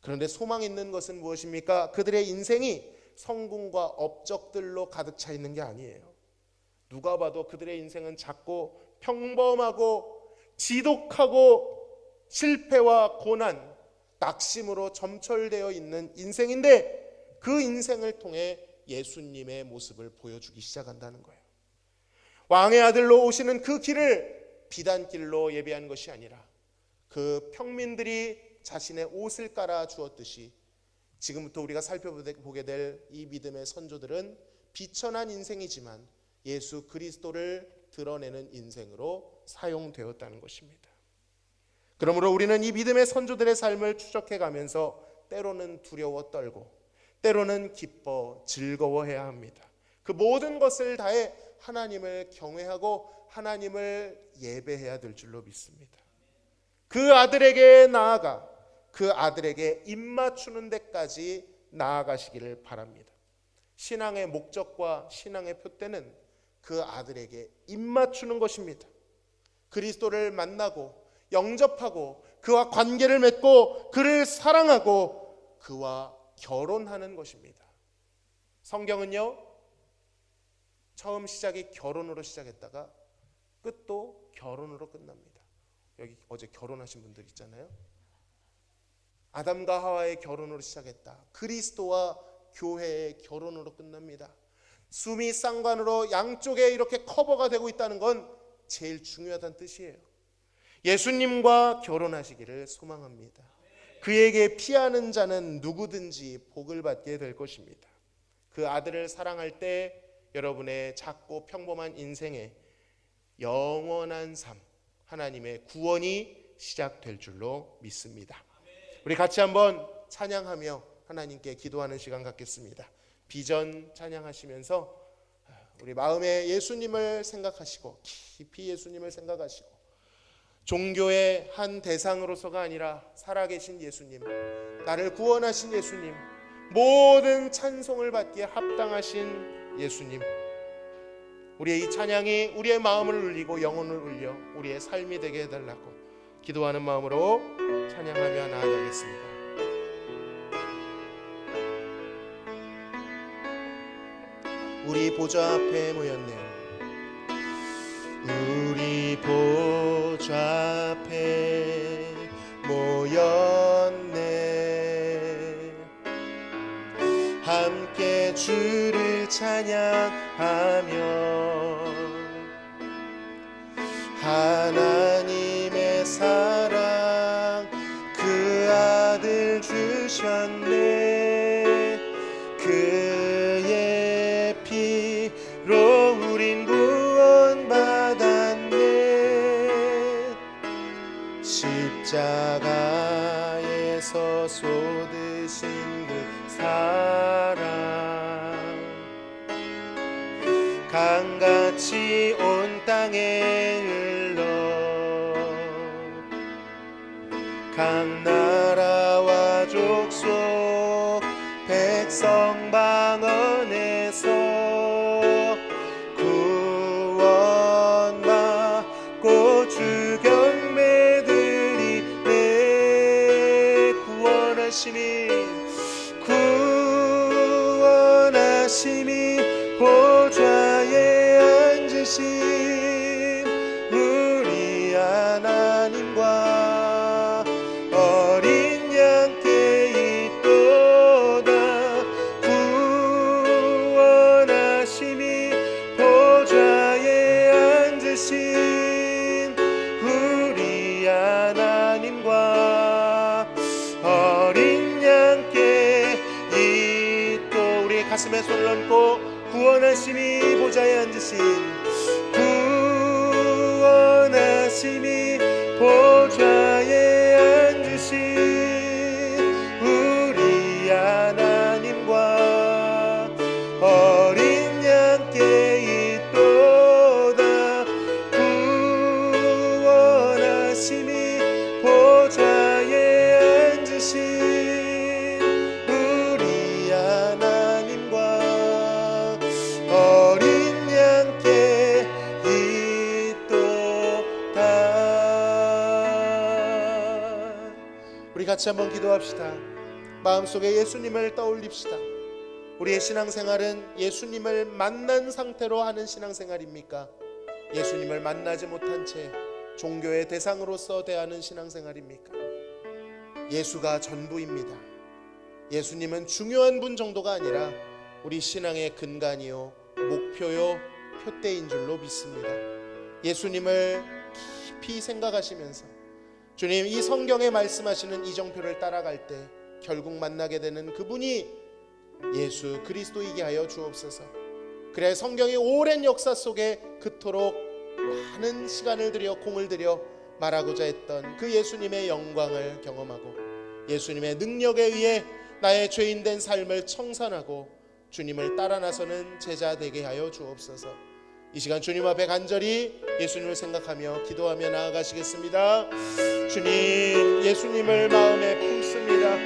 그런데 소망 있는 것은 무엇입니까? 그들의 인생이 성공과 업적들로 가득 차 있는 게 아니에요. 누가 봐도 그들의 인생은 작고 평범하고 지독하고 실패와 고난, 낙심으로 점철되어 있는 인생인데 그 인생을 통해 예수님의 모습을 보여주기 시작한다는 거예요. 왕의 아들로 오시는 그 길을 비단길로 예비한 것이 아니라 그 평민들이 자신의 옷을 깔아 주었듯이 지금부터 우리가 살펴보게 될 이 믿음의 선조들은 비천한 인생이지만 예수 그리스도를 드러내는 인생으로 사용되었다는 것입니다. 그러므로 우리는 이 믿음의 선조들의 삶을 추적해 가면서 때로는 두려워 떨고 때로는 기뻐 즐거워해야 합니다. 그 모든 것을 다해 하나님을 경외하고 하나님을 예배해야 될 줄로 믿습니다. 그 아들에게 나아가 그 아들에게 입맞추는 데까지 나아가시기를 바랍니다. 신앙의 목적과 신앙의 표대는 그 아들에게 입맞추는 것입니다. 그리스도를 만나고 영접하고 그와 관계를 맺고 그를 사랑하고 그와 결혼하는 것입니다. 성경은요, 처음 시작이 결혼으로 시작했다가 끝도 결혼으로 끝납니다. 여기 어제 결혼하신 분들 있잖아요. 아담과 하와의 결혼으로 시작했다. 그리스도와 교회의 결혼으로 끝납니다. 수미 쌍관으로 양쪽에 이렇게 커버가 되고 있다는 건 제일 중요하다는 뜻이에요. 예수님과 결혼하시기를 소망합니다. 그에게 피하는 자는 누구든지 복을 받게 될 것입니다. 그 아들을 사랑할 때 여러분의 작고 평범한 인생에 영원한 삶, 하나님의 구원이 시작될 줄로 믿습니다. 우리 같이 한번 찬양하며 하나님께 기도하는 시간 갖겠습니다. 비전 찬양하시면서 우리 마음에 예수님을 생각하시고 깊이 예수님을 생각하시고 종교의 한 대상으로서가 아니라 살아계신 예수님, 나를 구원하신 예수님, 모든 찬송을 받기에 합당하신 예수님, 우리의 이 찬양이 우리의 마음을 울리고 영혼을 울려 우리의 삶이 되게 해달라고 기도하는 마음으로 찬양하며 나아가겠습니다. 우리 보좌 앞에 모였네. 우리 보좌 앞에 모였네. 함께 주를 찬양하며 하나님의 사랑 그 아들 주셨네. 그의 피로 우린 구원받았네. 십자가에서 쏟으신 그 사랑 강같이 온 땅에 흘러 각 나라와 족속 백성 방언에서 구원받고 주 경배드리네. 구원하심이 보좌에 앉으신 우리 하나님과 어린 양께 있도다. 구원하심이 보좌에 앉으신 우리 하나님과 어린 양께 있도. 우리의 가슴에 손을 얹고 구원하심이 보좌에 앉으신 구원하심이 보좌에 앉으신 우리 하나님과 어린 양께 있도다. 구원하심이 보좌에 앉으신 우리 하나님과 어린 양께 있도다. 우리 같이 한번 기도합시다. 마음속에 예수님을 떠올립시다. 우리의 신앙생활은 예수님을 만난 상태로 하는 신앙생활입니까? 예수님을 만나지 못한 채 종교의 대상으로서 대하는 신앙생활입니까? 예수가 전부입니다. 예수님은 중요한 분 정도가 아니라 우리 신앙의 근간이요 목표요 표대인 줄로 믿습니다. 예수님을 깊이 생각하시면서 주님, 이 성경에 말씀하시는 이정표를 따라갈 때 결국 만나게 되는 그분이 예수 그리스도이게 하여 주옵소서. 그래 성경의 오랜 역사 속에 그토록 많은 시간을 들여 공을 들여 말하고자 했던 그 예수님의 영광을 경험하고 예수님의 능력에 의해 나의 죄인된 삶을 청산하고 주님을 따라 나서는 제자 되게 하여 주옵소서. 이 시간 주님 앞에 간절히 예수님을 생각하며 기도하며 나아가시겠습니다. 주님, 예수님을 마음에 품습니다.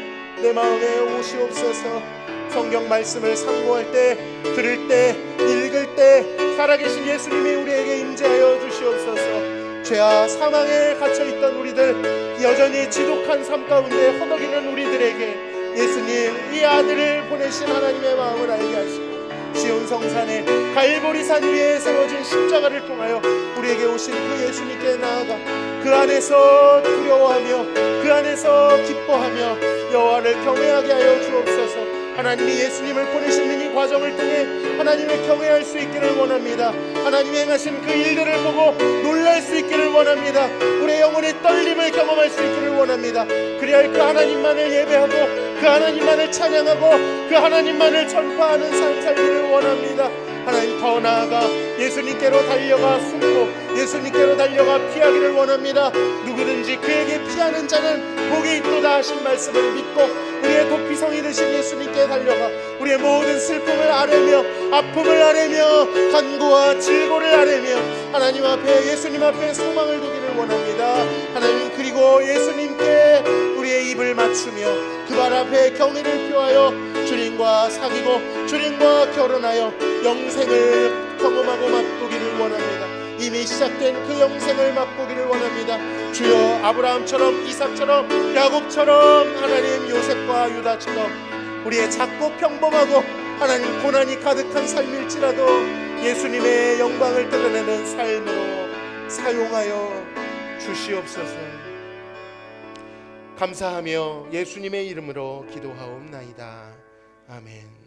내 마음에 오시옵소서. 성경 말씀을 상고할 때, 들을 때, 읽을 때 살아계신 예수님이 우리에게 임재하여 주시옵소서. 죄와 사망에 갇혀있던 우리들, 여전히 지독한 삶 가운데 허덕이는 우리들에게 예수님, 이 아들을 보내신 하나님의 마음을 알게 하시고 시온 성산에 갈보리산 위에 세워진 십자가를 통하여 우리에게 오신 그 예수님께 나아가 그 안에서 두려워하며 그 안에서 기뻐하며 여호와를 경외하게 하여 주옵소서. 하나님이 예수님을 보내시는 이 과정을 통해 하나님을 경외할 수 있기를 원합니다. 하나님이 행하신 그 일들을 보고 놀랄 수 있기를 원합니다. 우리의 영혼의 떨림을 경험할 수 있기를 원합니다. 그리하여 그 하나님만을 예배하고 그 하나님만을 찬양하고 그 하나님만을 전파하는 삶 살기를 원합니다. 하나님, 더 나아가 예수님께로 달려가 숨고 예수님께로 달려가 피하기를 원합니다. 누구든지 그에게 피하는 자는 복이 있도다 하신 말씀을 믿고 우리의 도피성이 되신 예수님께 달려가 우리의 모든 슬픔을 아뢰며 아픔을 아뢰며 간구와 질고를 아뢰며 하나님 앞에 예수님 앞에 소망을 두기를 원합니다. 하나님, 그리고 예수님께 우리의 입을 맞추며 그 발 앞에 경의를 표하여 주님과 사귀고 주님과 결혼하여 영생을 경험하고 맛보기를 원합니다. 이미 시작된 그 영생을 맛보기를 원합니다. 주여, 아브라함처럼 이삭처럼 야곱처럼 하나님 요셉과 유다처럼 우리의 작고 평범하고 하나님 고난이 가득한 삶일지라도 예수님의 영광을 드러내는 삶으로 사용하여 주시옵소서. 감사하며 예수님의 이름으로 기도하옵나이다. 아멘.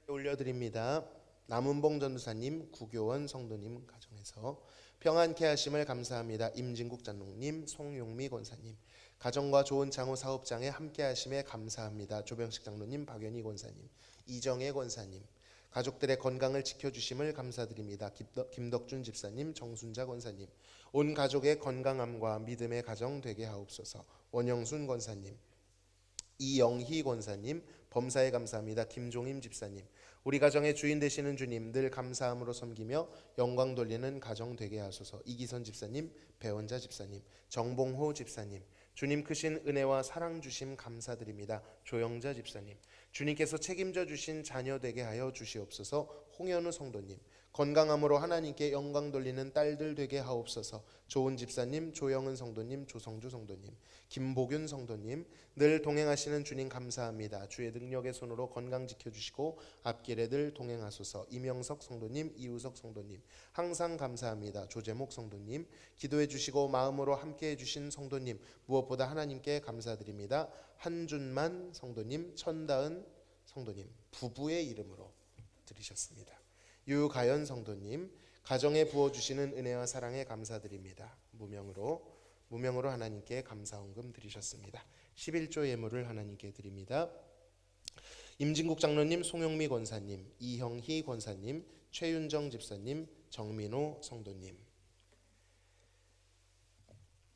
올려드립니다. 남은봉 전도사님, 구교원 성도님 가정에서 평안케 하심을 감사합니다. 임진국 장로님, 송용미 권사님, 가정과 좋은 장호 사업장에 함께 하심에 감사합니다. 조병식 장로님, 박연희 권사님, 이정혜 권사님, 가족들의 건강을 지켜주심을 감사드립니다. 김덕준 집사님, 정순자 권사님, 온 가족의 건강함과 믿음의 가정 되게 하옵소서. 원영순 권사님, 이영희 권사님, 범사에 감사합니다. 김종임 집사님, 우리 가정의 주인 되시는 주님 늘 감사함으로 섬기며 영광 돌리는 가정 되게 하소서. 이기선 집사님, 배원자 집사님, 정봉호 집사님, 주님 크신 은혜와 사랑 주심 감사드립니다. 조영자 집사님, 주님께서 책임져 주신 자녀 되게 하여 주시옵소서. 홍현우 성도님, 건강함으로 하나님께 영광 돌리는 딸들 되게 하옵소서. 좋은 집사님, 조영은 성도님, 조성주 성도님, 김보균 성도님, 늘 동행하시는 주님 감사합니다. 주의 능력의 손으로 건강 지켜주시고 앞길에 늘 동행하소서. 이명석 성도님, 이우석 성도님, 항상 감사합니다. 조재목 성도님, 기도해 주시고 마음으로 함께해 주신 성도님, 무엇보다 하나님께 감사드립니다. 한준만 성도님, 천다은 성도님, 부부의 이름으로 드리셨습니다. 유가연 성도님, 가정에 부어주시는 은혜와 사랑에 감사드립니다. 무명으로 하나님께 감사헌금 드리셨습니다. 11조 예물을 하나님께 드립니다. 임진국 장로님, 송영미 권사님, 이형희 권사님, 최윤정 집사님, 정민호 성도님,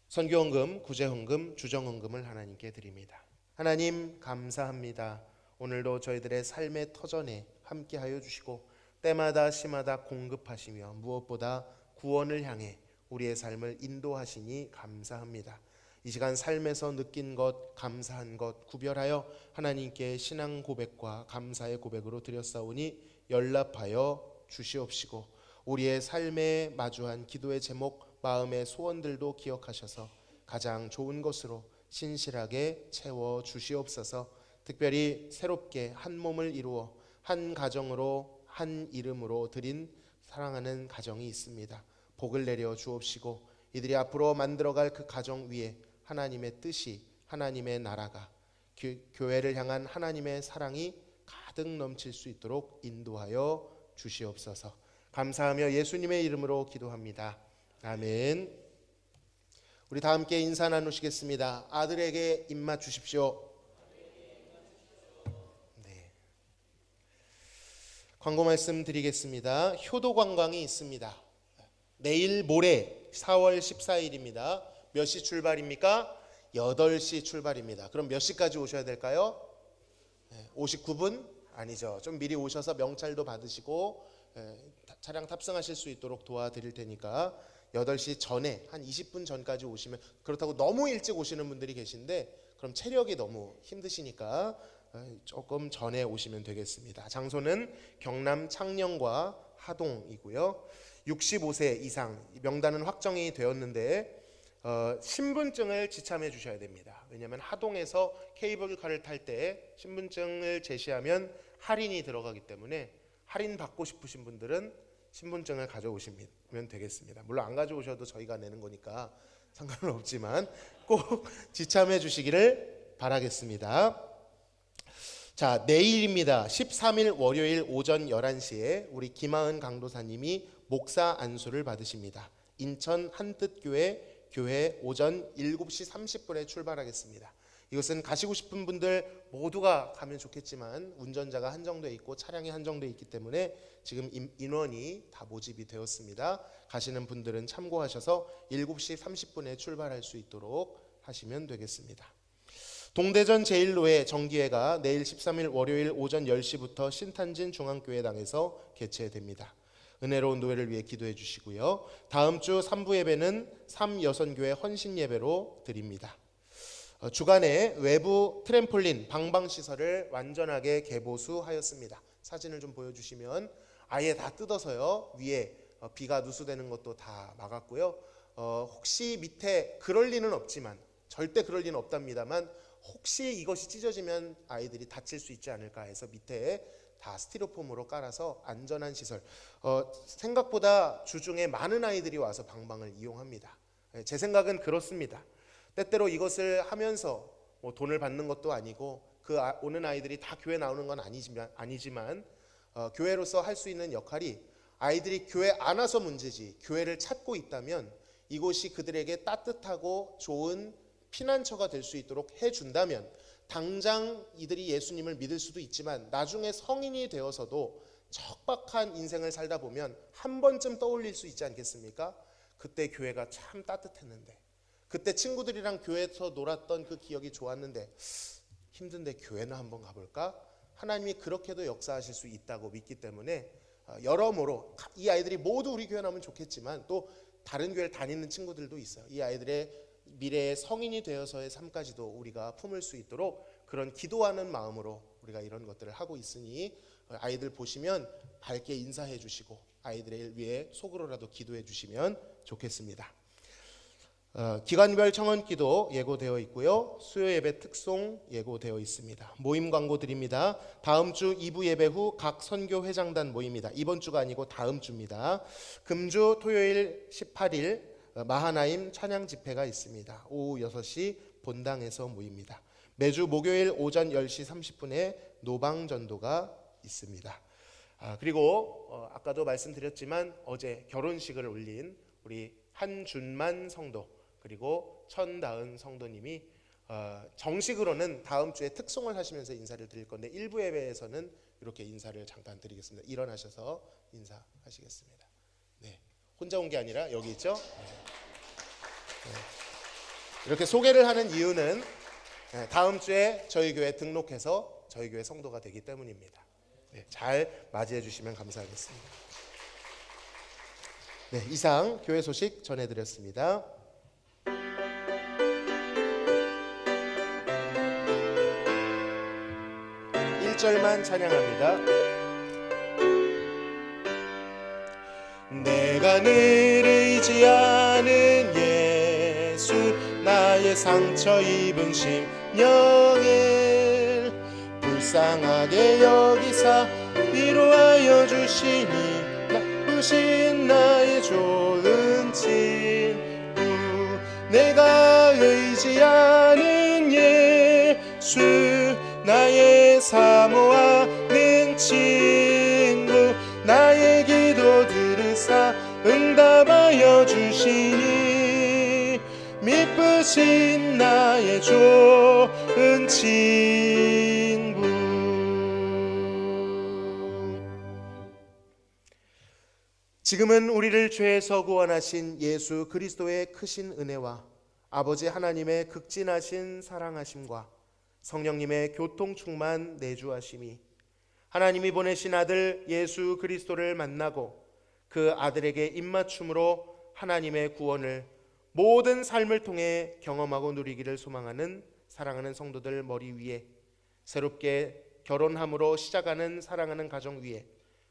선교헌금, 구제헌금, 주정헌금을 하나님께 드립니다. 하나님 감사합니다. 오늘도 저희들의 삶의 터전에 함께하여 주시고 때마다 시마다 공급하시며 무엇보다 구원을 향해 우리의 삶을 인도하시니 감사합니다. 이 시간 삶에서 느낀 것, 감사한 것 구별하여 하나님께 신앙 고백과 감사의 고백으로 드렸사오니 연락하여 주시옵시고, 우리의 삶에 마주한 기도의 제목, 마음의 소원들도 기억하셔서 가장 좋은 것으로 신실하게 채워 주시옵소서. 특별히 새롭게 한 몸을 이루어 한 가정으로 한 이름으로 드린 사랑하는 가정이 있습니다. 복을 내려 주옵시고, 이들이 앞으로 만들어갈 그 가정 위에 하나님의 뜻이, 하나님의 나라가, 교회를 향한 하나님의 사랑이 가득 넘칠 수 있도록 인도하여 주시옵소서. 감사하며 예수님의 이름으로 기도합니다. 아멘. 우리 다 함께 인사 나누시겠습니다. 아들에게 입맛 주십시오. 네. 광고 말씀 드리겠습니다. 효도 관광이 있습니다. 내일 모레 4월 14일입니다. 몇 시 출발입니까? 8시 출발입니다. 그럼 몇 시까지 오셔야 될까요? 59분? 아니죠. 좀 미리 오셔서 명찰도 받으시고 차량 탑승하실 수 있도록 도와드릴 테니까 8시 전에 한 20분 전까지 오시면, 그렇다고 너무 일찍 오시는 분들이 계신데 그럼 체력이 너무 힘드시니까 조금 전에 오시면 되겠습니다. 장소는 경남 창녕과 하동이고요. 65세 이상 명단은 확정이 되었는데 신분증을 지참해 주셔야 됩니다. 왜냐하면 하동에서 케이블카를 탈 때 신분증을 제시하면 할인이 들어가기 때문에 할인 받고 싶으신 분들은 신분증을 가져오시면 되겠습니다. 물론 안 가져오셔도 저희가 내는 거니까 상관은 없지만 꼭 지참해 주시기를 바라겠습니다. 자, 내일입니다. 13일 월요일 오전 11시에 우리 김하은 강도사님이 목사 안수를 받으십니다. 인천 한뜻교회 교회 오전 7시 30분에 출발하겠습니다. 이것은 가시고 싶은 분들 모두가 가면 좋겠지만 운전자가 한정되어 있고 차량이 한정되어 있기 때문에 지금 인원이 다 모집이 되었습니다. 가시는 분들은 참고하셔서 7시 30분에 출발할 수 있도록 하시면 되겠습니다. 동대전 제1노회 정기회가 내일 13일 월요일 오전 10시부터 신탄진 중앙교회당에서 개최됩니다. 은혜로운 노회를 위해 기도해 주시고요. 다음 주 3부 예배는 삼여선교회 헌신 예배로 드립니다. 주간에 외부 트램폴린 방방시설을 완전하게 개보수하였습니다. 사진을 좀 보여주시면 아예 다 뜯어서요, 위에 비가 누수되는 것도 다 막았고요. 혹시 밑에 그럴 리는 없지만, 절대 그럴 리는 없답니다만 혹시 이것이 찢어지면 아이들이 다칠 수 있지 않을까 해서 밑에 다 스티로폼으로 깔아서 안전한 시설. 생각보다 주중에 많은 아이들이 와서 방방을 이용합니다. 제 생각은 그렇습니다. 때때로 이것을 하면서 돈을 받는 것도 아니고 오는 아이들이 다 교회 나오는 건 아니지만 교회로서 할 수 있는 역할이, 아이들이 교회 안 와서 문제지 교회를 찾고 있다면 이곳이 그들에게 따뜻하고 좋은 피난처가 될 수 있도록 해준다면, 당장 이들이 예수님을 믿을 수도 있지만 나중에 성인이 되어서도 척박한 인생을 살다 보면 한 번쯤 떠올릴 수 있지 않겠습니까? 그때 교회가 참 따뜻했는데, 그때 친구들이랑 교회에서 놀았던 그 기억이 좋았는데 힘든데 교회나 한번 가볼까? 하나님이 그렇게도 역사하실 수 있다고 믿기 때문에 여러모로 이 아이들이 모두 우리 교회 나오면 좋겠지만 또 다른 교회를 다니는 친구들도 있어요. 이 아이들의 미래의 성인이 되어서의 삶까지도 우리가 품을 수 있도록 그런 기도하는 마음으로 우리가 이런 것들을 하고 있으니 아이들 보시면 밝게 인사해 주시고 아이들을 위해 속으로라도 기도해 주시면 좋겠습니다. 기간별 청원기도 예고되어 있고요. 수요 예배 특송 예고되어 있습니다. 모임 광고 드립니다. 다음 주 2부 예배 후 각 선교회장단 모임입니다. 이번 주가 아니고 다음 주입니다. 금주 토요일 18일 마하나임 찬양 집회가 있습니다. 오후 6시 본당에서 모입니다. 매주 목요일 오전 10시 30분에 노방전도가 있습니다. 그리고 아까도 말씀드렸지만 어제 결혼식을 올린 우리 한준만 성도 그리고 천다은 성도님이 정식으로는 다음 주에 특송을 하시면서 인사를 드릴 건데 일부 예배에서는 이렇게 인사를 잠깐 드리겠습니다. 일어나셔서 인사하시겠습니다. 네, 혼자 온 게 아니라 여기 있죠? 네. 이렇게 소개를 하는 이유는 다음 주에 저희 교회 등록해서 저희 교회 성도가 되기 때문입니다. 네, 잘 맞이해 주시면 감사하겠습니다. 네, 이상 교회 소식 전해드렸습니다. 1절만 찬양합니다. 내가 늘 의지하는 예수 나의 상처 입은 심령을 불쌍하게 여기사 위로하여 주시니 나쁘신 나의 좋은 친구 내가 의지하는 예수 나의 사모하는 친구 나의 기도 들으사 응답하여 주시니 미쁘신 나의 좋은 친구. 지금은 우리를 죄에서 구원하신 예수 그리스도의 크신 은혜와 아버지 하나님의 극진하신 사랑하심과 성령님의 교통충만 내주하심이 하나님이 보내신 아들 예수 그리스도를 만나고 그 아들에게 입맞춤으로 하나님의 구원을 모든 삶을 통해 경험하고 누리기를 소망하는 사랑하는 성도들 머리 위에 새롭게 결혼함으로 시작하는 사랑하는 가정 위에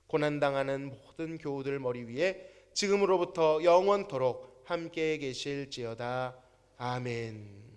고난당하는 모든 교우들 머리 위에 지금으로부터 영원토록 함께 계실지어다. 아멘.